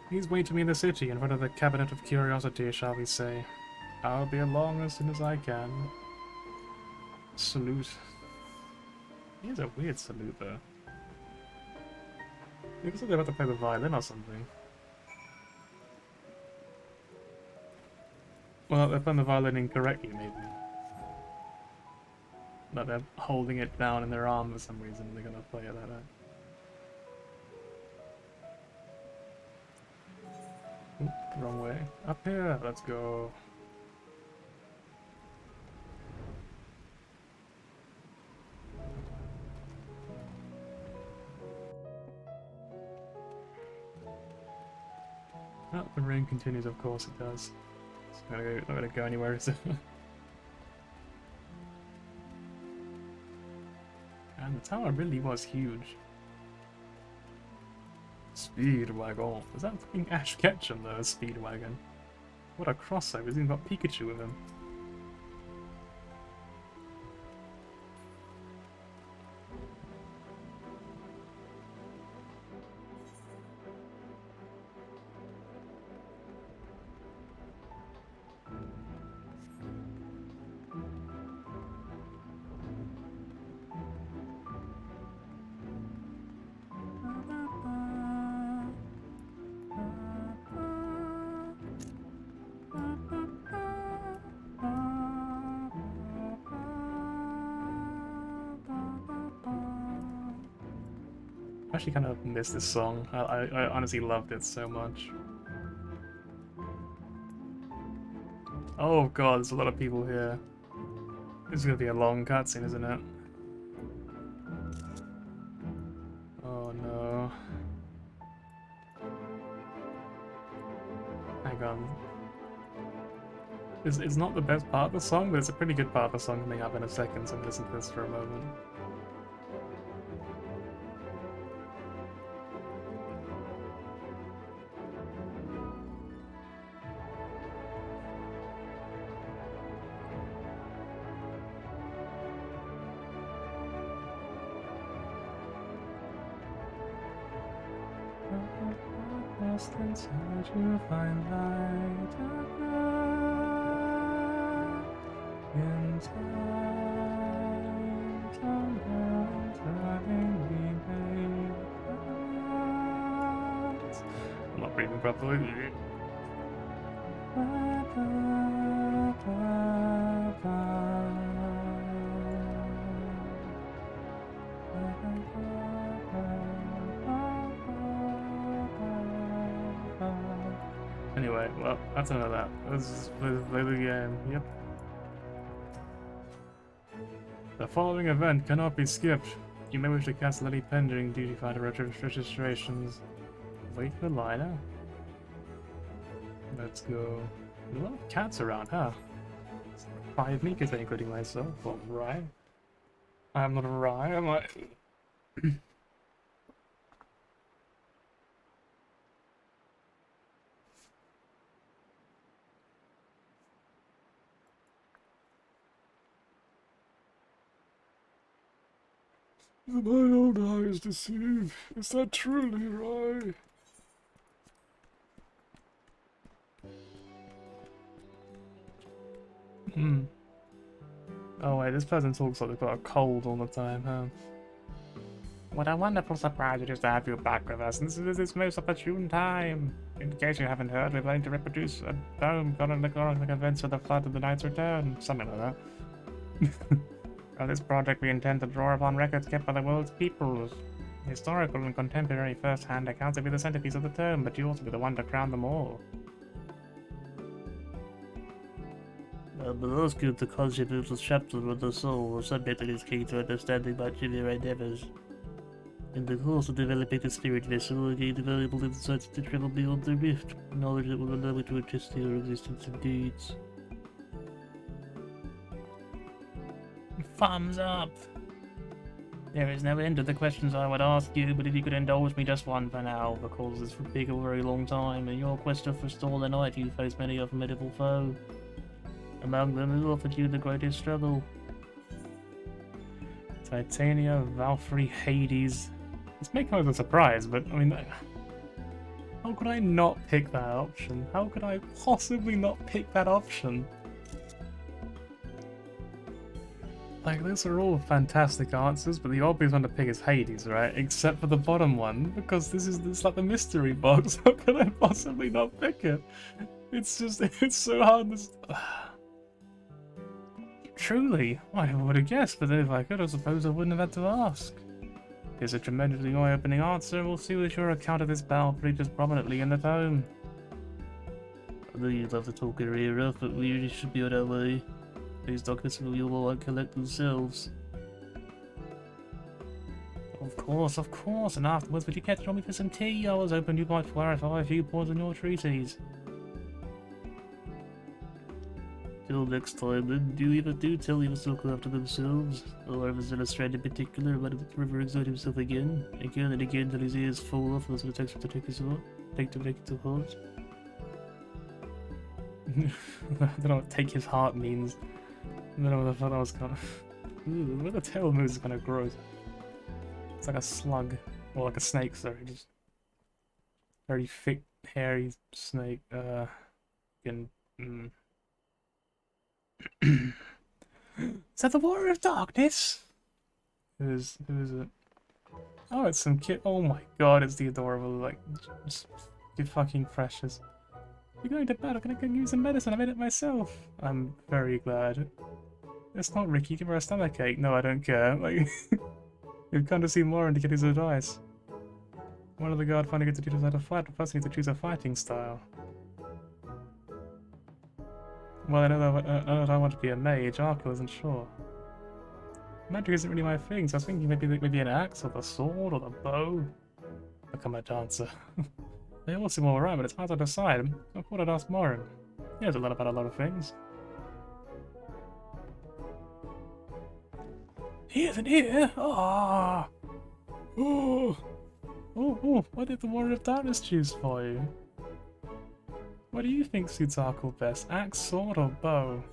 He's waiting me in the city in front of the Cabinet of Curiosity, shall we say. I'll be along as soon as I can. Salute. He has a weird salute, though. He looks like they're about to play the violin or something. Well, they're playing the violin incorrectly, maybe. Like they're holding it down in their arm for some reason, and they're gonna play it like that. Ooh, wrong way. Up here, let's go. Oh, the rain continues, of course it does. It's not gonna go anywhere, is it? And the tower really was huge. Speedwagon. Is that fucking Ash Ketchum though, a Speedwagon? What a crossover, he's even got Pikachu with him. I actually kind of miss this song. I honestly loved it so much. Oh god, there's a lot of people here. This is gonna be a long cutscene, isn't it? Oh no. Hang on. It's not the best part of the song, but it's a pretty good part of the song coming up in a second, so I'm gonna listen to this for a moment. Lost inside you find light again. In time, turning we make plans. I'm not breathing properly. Anyway, well, that's enough of that. Let's just play the game. Yep. The following event cannot be skipped. You may wish to cancel any pending duty finder registrations. Wait for the liner. Let's go. There's a lot of cats around, huh? 5 Mikas, including myself. Well, right. I'm not a Rye, am I? My own eyes deceive. Is that truly right? Oh wait, this person talks like they've got a cold all the time, huh? What a wonderful surprise it is to have you back with us. This is this most opportune time. In case you haven't heard, we're planning to reproduce a dome chronological events of the flood of the Knight's return. Something like that. For this project, we intend to draw upon records kept by the world's peoples. Historical and contemporary first-hand accounts will be the centerpiece of the term, but you also be the one to crown them all. But asking the concept of the chapter of the soul or subject that is key to understanding my trivial endeavors. In the course of developing the spirit vessel, I gained valuable insights to travel beyond the rift, knowledge that will allow me to attest to your existence and deeds. Thumbs up! There is no end to the questions I would ask you, but if you could indulge me just one for now, because this would take a very long time. In your quest to forestall the night, you face many a formidable foe. Among them, who offered you the greatest struggle? Titania, Valkyrie, Hades. It's making me a surprise, but I mean, how could I not pick that option? How could I possibly not pick that option? Like, those are all fantastic answers, but the obvious one to pick is Hades, right? Except for the bottom one, because it's like the mystery box. How could I possibly not pick it? It's just, it's so hard to... Truly, I would have guessed, but then if I could, I suppose I wouldn't have had to ask. It's a tremendously eye-opening answer, and we'll see whether your account of this battle features prominently in the tome. I know you'd love to talk your ear off, but we really should be on our way. These documents will you all collect themselves. Of course, and afterwards, would you catch on me for some tea? I was hoping you might clarify a few points on your treatise. Till next time, then, do tell you to look after themselves, or if it's illustrated in particular, let him ever exert himself again and again till his ears fall off, unless it takes to take his heart, take it to heart. I don't know what take his heart means. I don't know what I thought I was gonna... Ooh, where the tail moves is kind of gross. It's like a slug, or like a snake, sorry, just very thick, hairy snake, Is that the Warrior of Darkness? Who is it? Oh, it's some kid. Oh my god, it's the adorable, like, just fucking precious. You're going to bed, I'm gonna go use some medicine, I made it myself. I'm very glad. It's not Ricky, give her a stomachache. No, I don't care. Like, you've come to see Lauren to get his advice. One of the guard finally gets to teach us how to fight, but first we need to choose a fighting style. Well, I know that I want to be a mage. Arco isn't sure. Magic isn't really my thing, so I was thinking maybe an axe, or the sword, or the bow. Become a dancer. They all seem alright, but it's hard to decide. I thought I'd ask Morin. He knows a lot about a lot of things. He isn't here! Ah! Oh! Oh! What did the Warrior of Darkness choose for you? What do you think suits Arkle best? Axe, sword, or bow?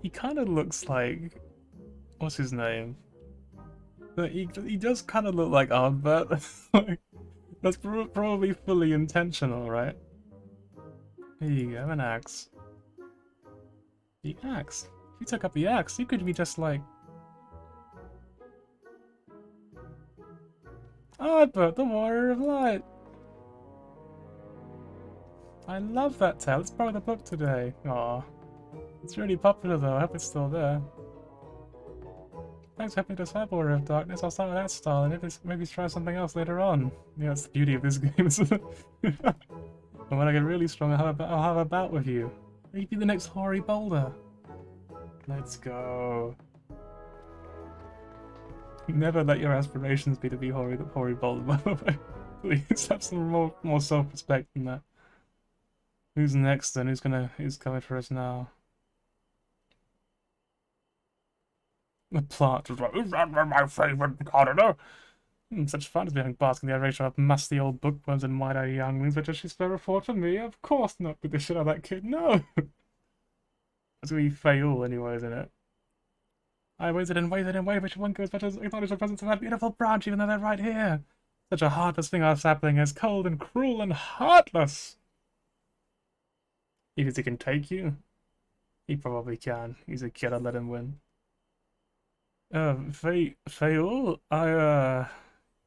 He kind of looks like... What's his name? He does kind of look like Ardbert. That's probably fully intentional, right? Here you go, an axe. The axe? If you took up the axe, you could be just like... Ardbert, the Warrior of Light! I love that tale. It's part of the book today. Aw. It's really popular though. I hope it's still there. Thanks for helping me decide Warrior of Darkness. I'll start with that style and maybe try something else later on. Yeah, that's the beauty of this game, isn't it? And when I get really strong, I'll have a bout with you. Maybe the next Hoary Boulder. Let's go. Never let your aspirations be to be Hoary Boulder, by the way. Please have some more self-respect than that. Who's next then? Who's coming for us now? The plot was like, is that my favourite gardener? Such fun to be having bask in the adoration of musty old bookworms and wide-eyed younglings, but does she spare a thought for me? Of course not, with the shit out of that kid, no! That's gonna be fail anyway, isn't it? I waited and waited and waited, but one goes better to acknowledge the presence of that beautiful branch, even though they're right here. Such a heartless thing our sapling is, cold and cruel and heartless! Because he can take you? He probably can. He's a kid, I'd let him win. Fail,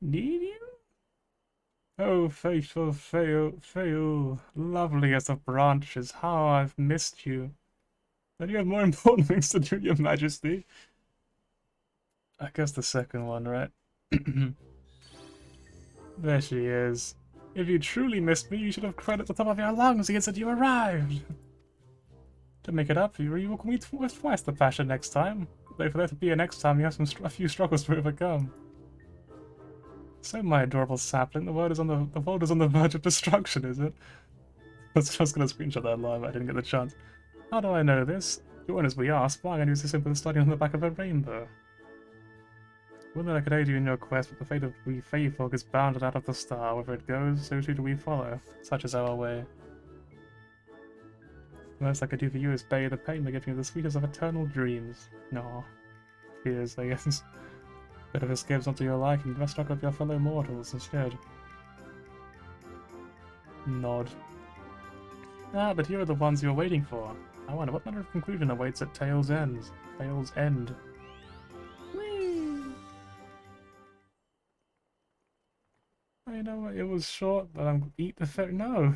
need you? Oh, faithful Fail, lovely as the branches, how I've missed you. Then you have more important things to do, your majesty. I guess the second one, right? There she is. If you truly missed me, you should have cried at the top of your lungs against that you arrived. To make it up for you, you will call me twice the passion next time. Though for there to be a next time, you have a few struggles to overcome. So, my adorable sapling, the world is on the verge of destruction, is it? I was just gonna screenshot that live, but I didn't get the chance. How do I know this? Join as we are, spying on you is as simple as studying on the back of a rainbow. Whether I could aid you in your quest, but the fate of we faithful is bounded out of the star. Wherever it goes, so too do we follow. Such is our way. The most I could do for you is bear the pain by giving you the sweetest of eternal dreams. No. Fears, I guess. But if escape's not to your liking, you must struggle with your fellow mortals instead. Nod. Ah, but here are the ones you're waiting for. I wonder what manner of conclusion awaits at Tale's End. Tale's End. Whee! I know it was short, but I'm eat the fairy. No!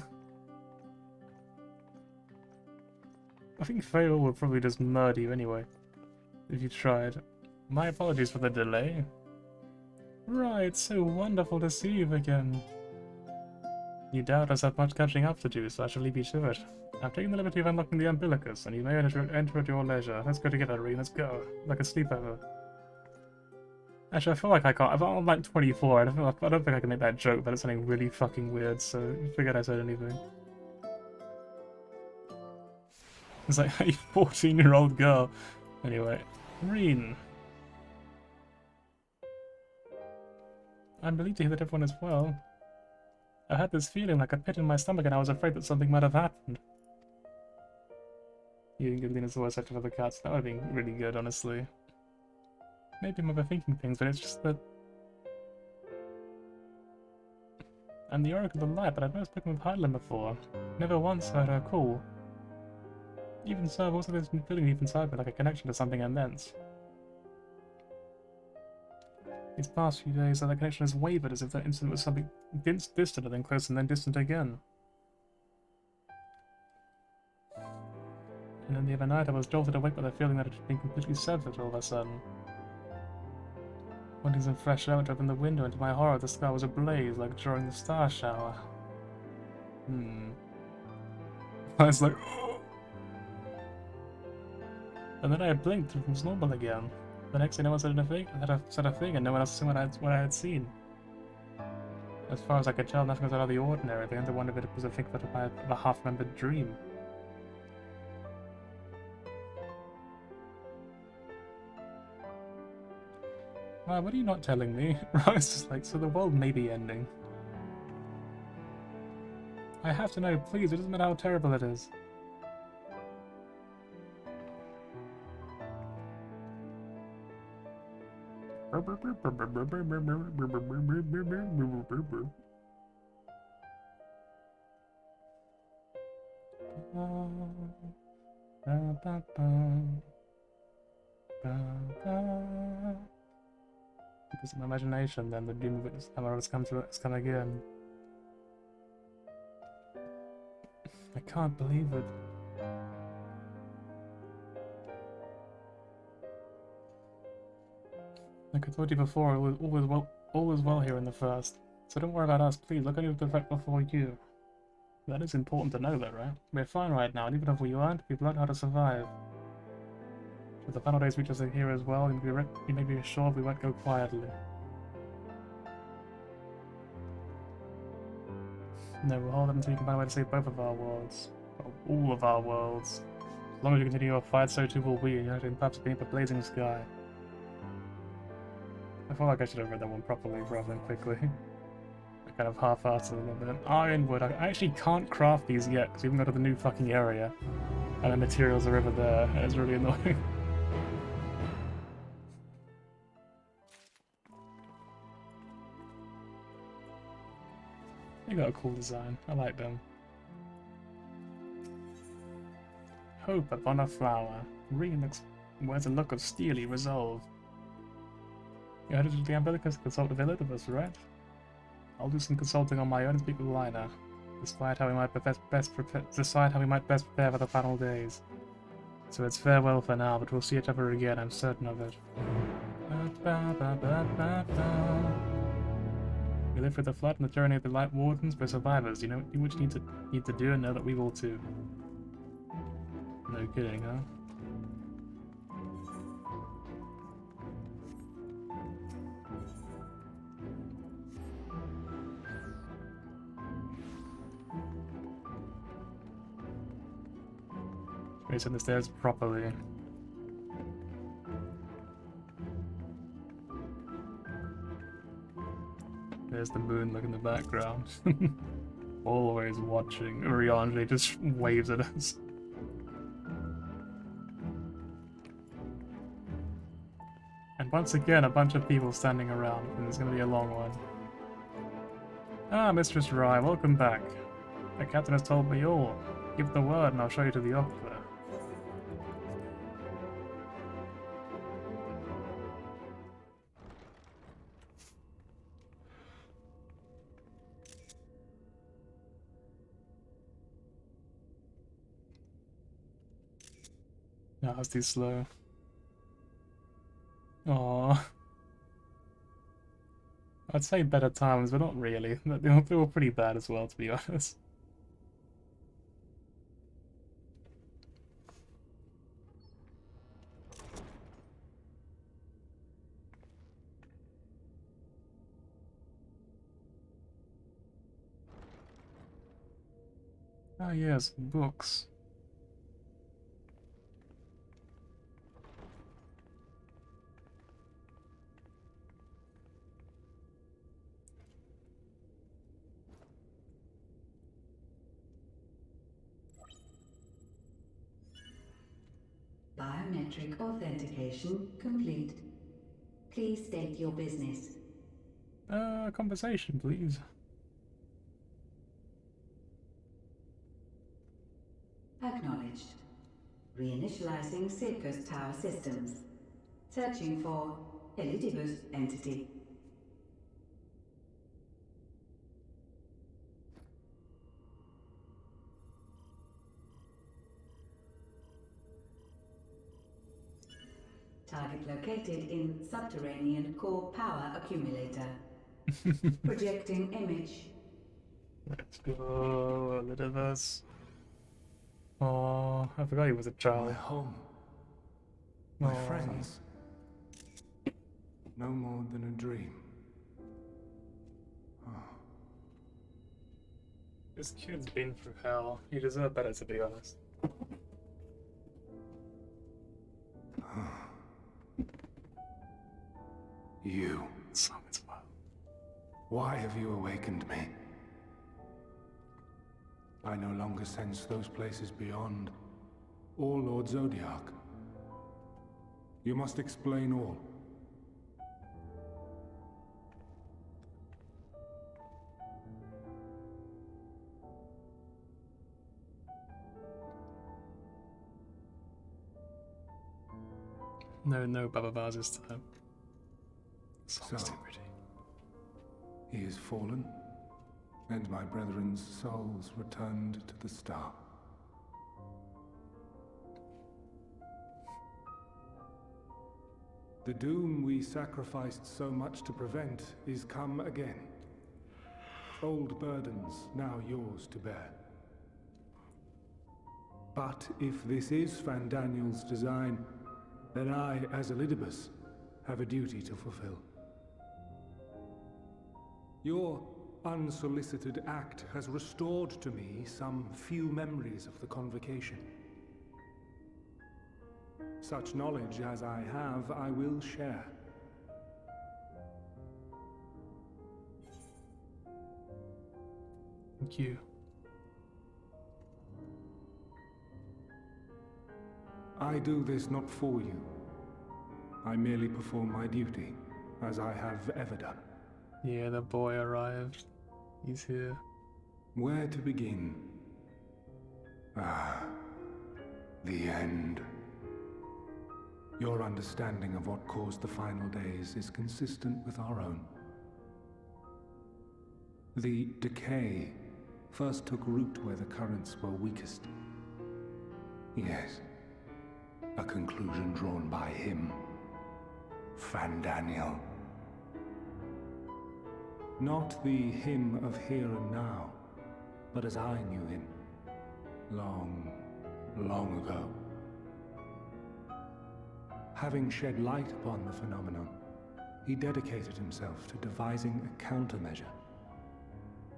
I think Fail would probably just murder you anyway, if you tried. My apologies for the delay. Right, so wonderful to see you again. You doubtless have much catching up to do, so I shall leave you to it. I've taken the liberty of unlocking the umbilicus, and you may enter at your leisure. Let's go together, Reen, let's go. Like a sleepover. Actually, I feel like I can't. I'm like 24, I don't think I can make that joke, but it's something really fucking weird, so forget I said anything. It's like, hey, 14-year-old girl. Anyway, Reen. I'm relieved to hear that everyone is well. I had this feeling like a pit in my stomach and I was afraid that something might have happened. Eating good Lena's voice actor for the cats, that would have been really good, honestly. Maybe I'm overthinking things, but it's just that... I'm the Oracle of the Light, but I've never spoken with Hyland before. Never once heard her call. Even so, I've also been feeling deep inside me like a connection to something immense. These past few days, that connection has wavered as if that incident was something distant and then close and then distant again. And then the other night I was jolted awake by the feeling that it had been completely severed all of a sudden. Wanting some fresh air, I opened the window, and to my horror the sky was ablaze like during the star shower. I was like, and then I blinked and it was normal again. The next day no one said a thing and no one else said what I had seen. As far as I could tell, nothing was out of the ordinary. The only one of it was a figment of a half-remembered dream. Wow, what are you not telling me? It's just like, so the world may be ending. I have to know, please, it doesn't matter how terrible it is. Because of my imagination, then the doom of it has come again. I can't believe it. Like I told you before, all is well here in the first. So don't worry about us, please. Look only at the fact before you. That is important to know, though, right? We're fine right now, and even if we aren't, we've learned how to survive. If the final days reach us here as well, you may be assured we won't go quietly. No, we'll hold them until you can find a way to save both of our worlds. All of our worlds. As long as you continue your fight, so too will we, uniting perhaps beneath the blazing sky. I feel like I should have read that one properly rather than quickly. I kind of half-assed it a little bit. Ironwood. I actually can't craft these yet because we haven't got to the new fucking area. And the materials are over there, and it's really annoying. They got a cool design. I like them. Hope upon a flower. Wears a look of steely resolve. You headed to the Umbilicus to consult with Elizabeth, right? I'll do some consulting on my own and speak with Lina. Decide how we might best prepare for the final days. So it's farewell for now, but we'll see each other again, I'm certain of it. We live with the flood and the journey of the Light Wardens. We're survivors, you know what you need to do, and know that we will too. No kidding, huh? Racing the stairs properly. There's the moon look in the background. Always watching. Rianji just waves at us. And once again, a bunch of people standing around, and it's gonna be a long one. Ah, Mistress Rye, welcome back. The captain has told me all. Give the word and I'll show you to the opera. No, that's too slow. Aww. I'd say better times, but not really. They were pretty bad as well, to be honest. Ah yes, books. Biometric authentication complete. Please state your business. Conversation, please. Acknowledged. Reinitializing Circus Tower systems. Searching for Elidibus entity. Target located in subterranean core power accumulator. Projecting image. Let's go, Elidibus. Oh, I forgot he was a child. My home. My Aw. friends. No more than a dream. Oh. This kid's been through hell. You deserve better, to be honest. You. Why have you awakened me? I no longer sense those places beyond, or Lord Zodiac. You must explain all. No Baba Bars this time. So, he is fallen, and my brethren's souls returned to the star. The doom we sacrificed so much to prevent is come again. Old burdens now yours to bear. But if this is Fandaniel's design, then I, as Elidibus, have a duty to fulfill. Your unsolicited act has restored to me some few memories of the convocation. Such knowledge as I have, I will share. Thank you. I do this not for you. I merely perform my duty, as I have ever done. Yeah, the boy arrived. He's here. Where to begin? Ah, the end. Your understanding of what caused the final days is consistent with our own. The decay first took root where the currents were weakest. Yes, a conclusion drawn by him, Fandaniel. Not the him of here and now, but as I knew him, long, long ago. Having shed light upon the phenomenon, he dedicated himself to devising a countermeasure.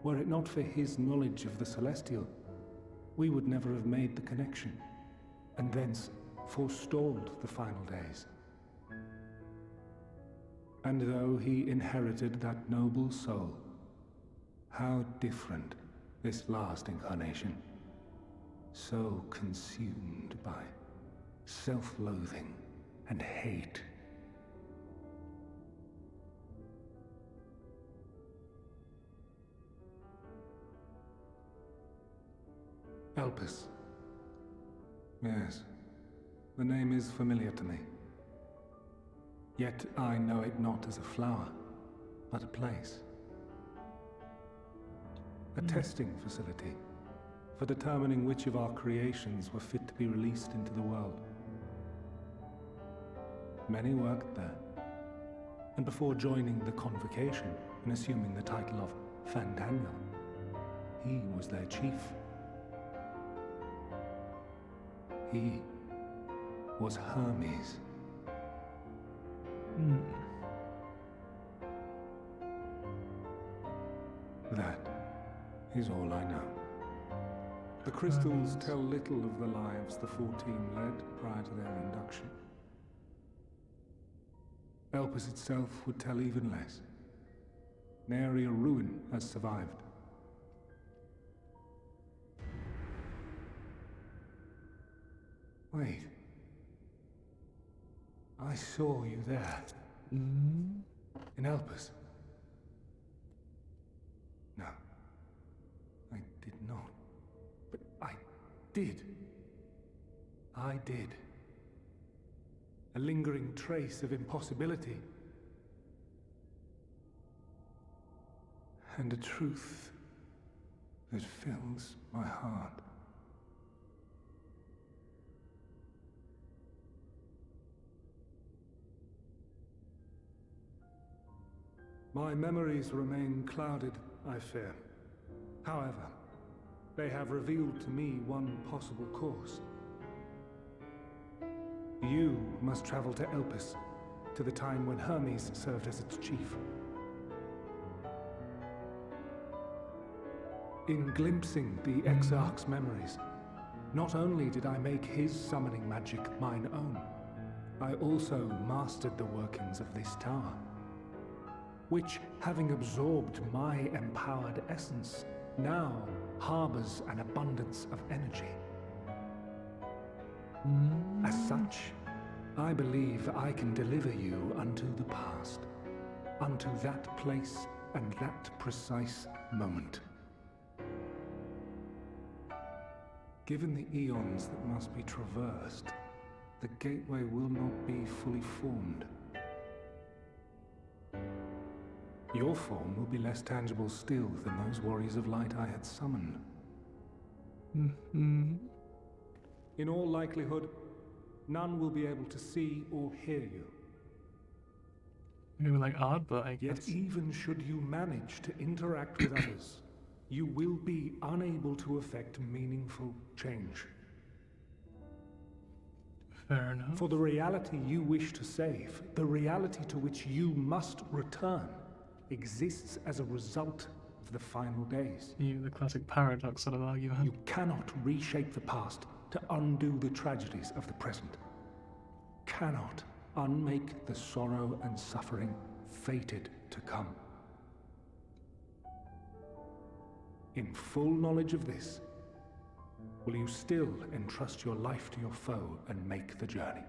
Were it not for his knowledge of the Celestial, we would never have made the connection, and thence forestalled the final days. And though he inherited that noble soul, how different this last incarnation, so consumed by self-loathing and hate. Elpis. Yes, the name is familiar to me. Yet I know it not as a flower, but a place. A testing facility for determining which of our creations were fit to be released into the world. Many worked there, and before joining the convocation and assuming the title of Fandaniel, he was their chief. He was Hermes. That is all I know. The crystals tell little of the lives the 14 led prior to their induction. Elpis itself would tell even less. Nary a ruin has survived. Wait. I saw you there. In Elpis. No. I did not. But I did. I did. A lingering trace of impossibility. And a truth that fills my heart. My memories remain clouded, I fear. However, they have revealed to me one possible course. You must travel to Elpis, to the time when Hermes served as its chief. In glimpsing the Exarch's memories, not only did I make his summoning magic mine own, I also mastered the workings of this tower, which, having absorbed my empowered essence, now harbors an abundance of energy. As such, I believe I can deliver you unto the past, unto that place and that precise moment. Given the eons that must be traversed, the gateway will not be fully formed. Your form will be less tangible still than those warriors of light I had summoned. In all likelihood, none will be able to see or hear you. Maybe like odd, but I guess. Yet even should you manage to interact with others, you will be unable to effect meaningful change. Fair enough. For the reality you wish to save, the reality to which you must return, exists as a result of the final days. The classic paradox sort of argument. You cannot reshape the past to undo the tragedies of the present. Cannot unmake the sorrow and suffering fated to come. In full knowledge of this, will you still entrust your life to your foe and make the journey?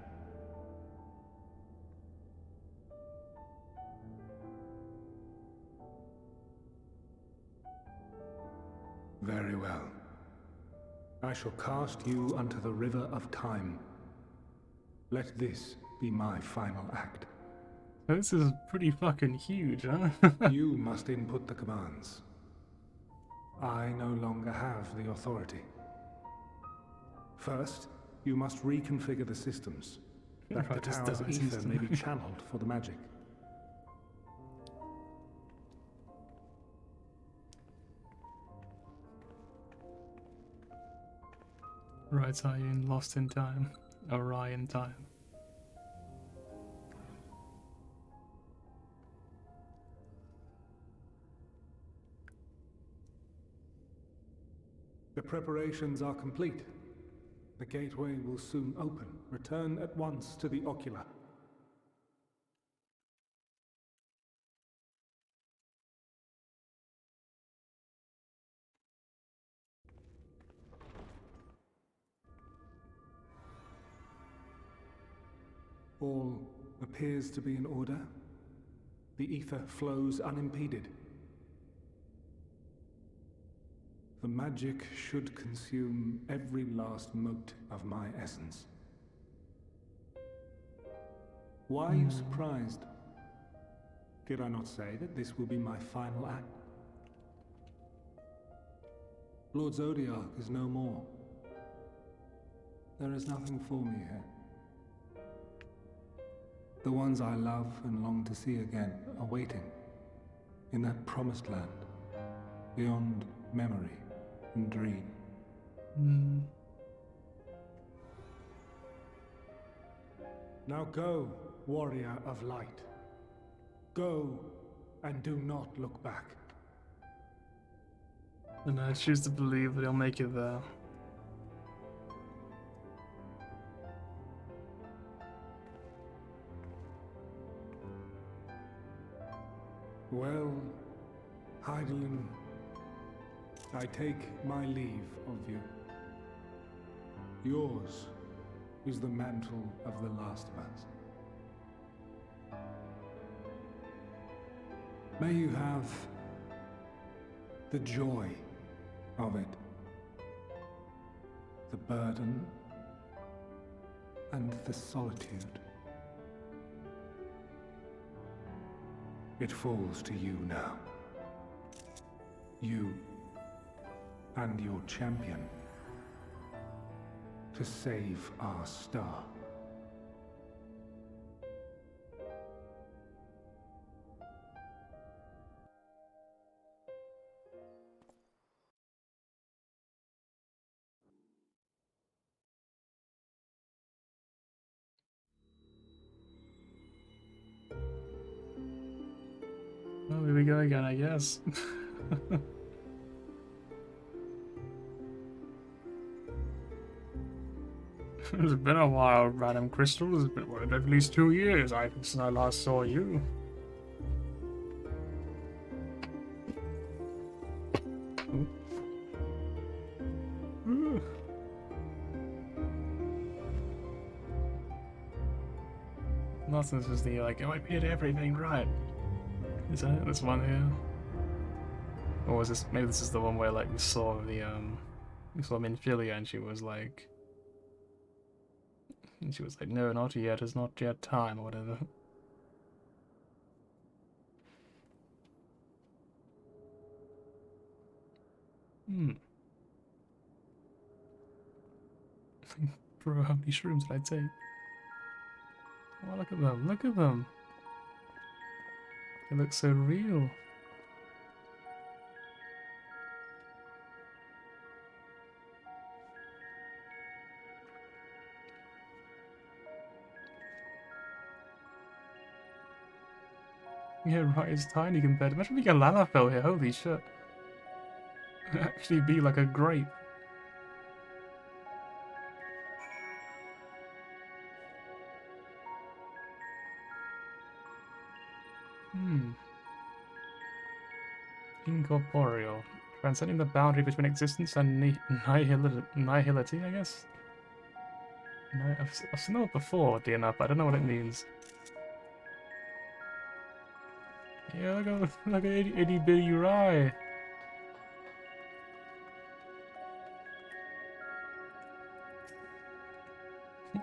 Very well. I shall cast you unto the river of time, Let this be my final act. This is pretty fucking huge, huh? You must input the commands. I no longer have the authority. First, you must reconfigure the systems, that the Right, just tower's die, ether system. may be channeled for the magic. Right, are you in Lost in Time? Orion Time. The preparations are complete. The gateway will soon open. Return at once to the Ocula. All appears to be in order. The ether flows unimpeded. The magic should consume every last mote of my essence. Why are you surprised? Did I not say that this will be my final act? Lord Zodiac is no more. There is nothing for me here. The ones I love and long to see again are waiting in that promised land, beyond memory and dream. Now go, warrior of light. Go and do not look back. And I choose to believe that he'll make it there. Well, Heidelin, I take my leave of you. Yours is the mantle of the last of us. May you have the joy of it, the burden and the solitude. It falls to you now. You and your champion to save our star. Oh, here we go again, I guess. It's been a while, Madam Crystal. It's been what, at least 2 years, I think, since I last saw you. Ooh. Nonsense is the like, oh, I did everything right. Isn't it? This one here. Or was this, maybe this is the one where like we saw the we saw Minfilia and she was like, no, not yet, it's not yet time or whatever. Bro, how many shrooms did I take? Oh, look at them, look at them. They look so real. Yeah, right, it's tiny compared to... Imagine we get Lalafell here, holy shit. It'd actually be like a grape. Incorporeal. Transcending the boundary between existence and nihility, I guess? No, I've seen that before, dear enough, but I don't know what it means. Yeah, look at itty bitty Rye.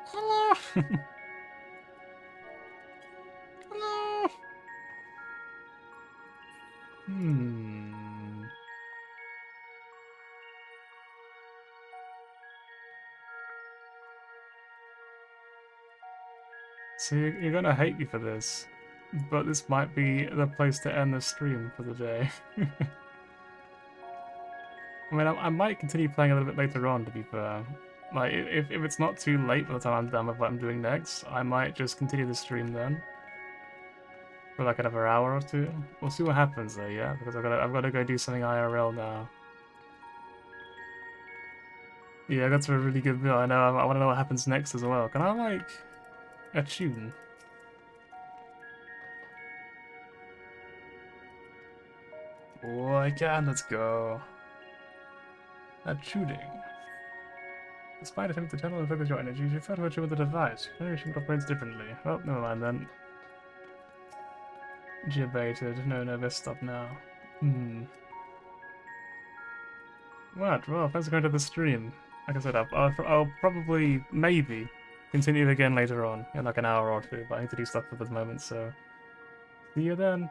Hello! So you're gonna hate me for this, but this might be the place to end the stream for the day. I mean, I might continue playing a little bit later on, to be fair. Like, if it's not too late by the time I'm done with what I'm doing next, I might just continue the stream then. For like another hour or two. We'll see what happens though, yeah? Because I've got to go do something IRL now. Yeah, I got to a really good bit. I know, I want to know what happens next as well. Can I, like, attune? Oh, I can, let's go. Attuning. Despite attempting to channel and focus your energies, you fail to attune with the device. Generation operates differently. Oh, never mind then. Debated. No, let's stop now. What? Well, thanks for going to the stream. Like I said, I'll probably, maybe, continue again later on, in like an hour or two, but I need to do stuff at the moment, so... See you then!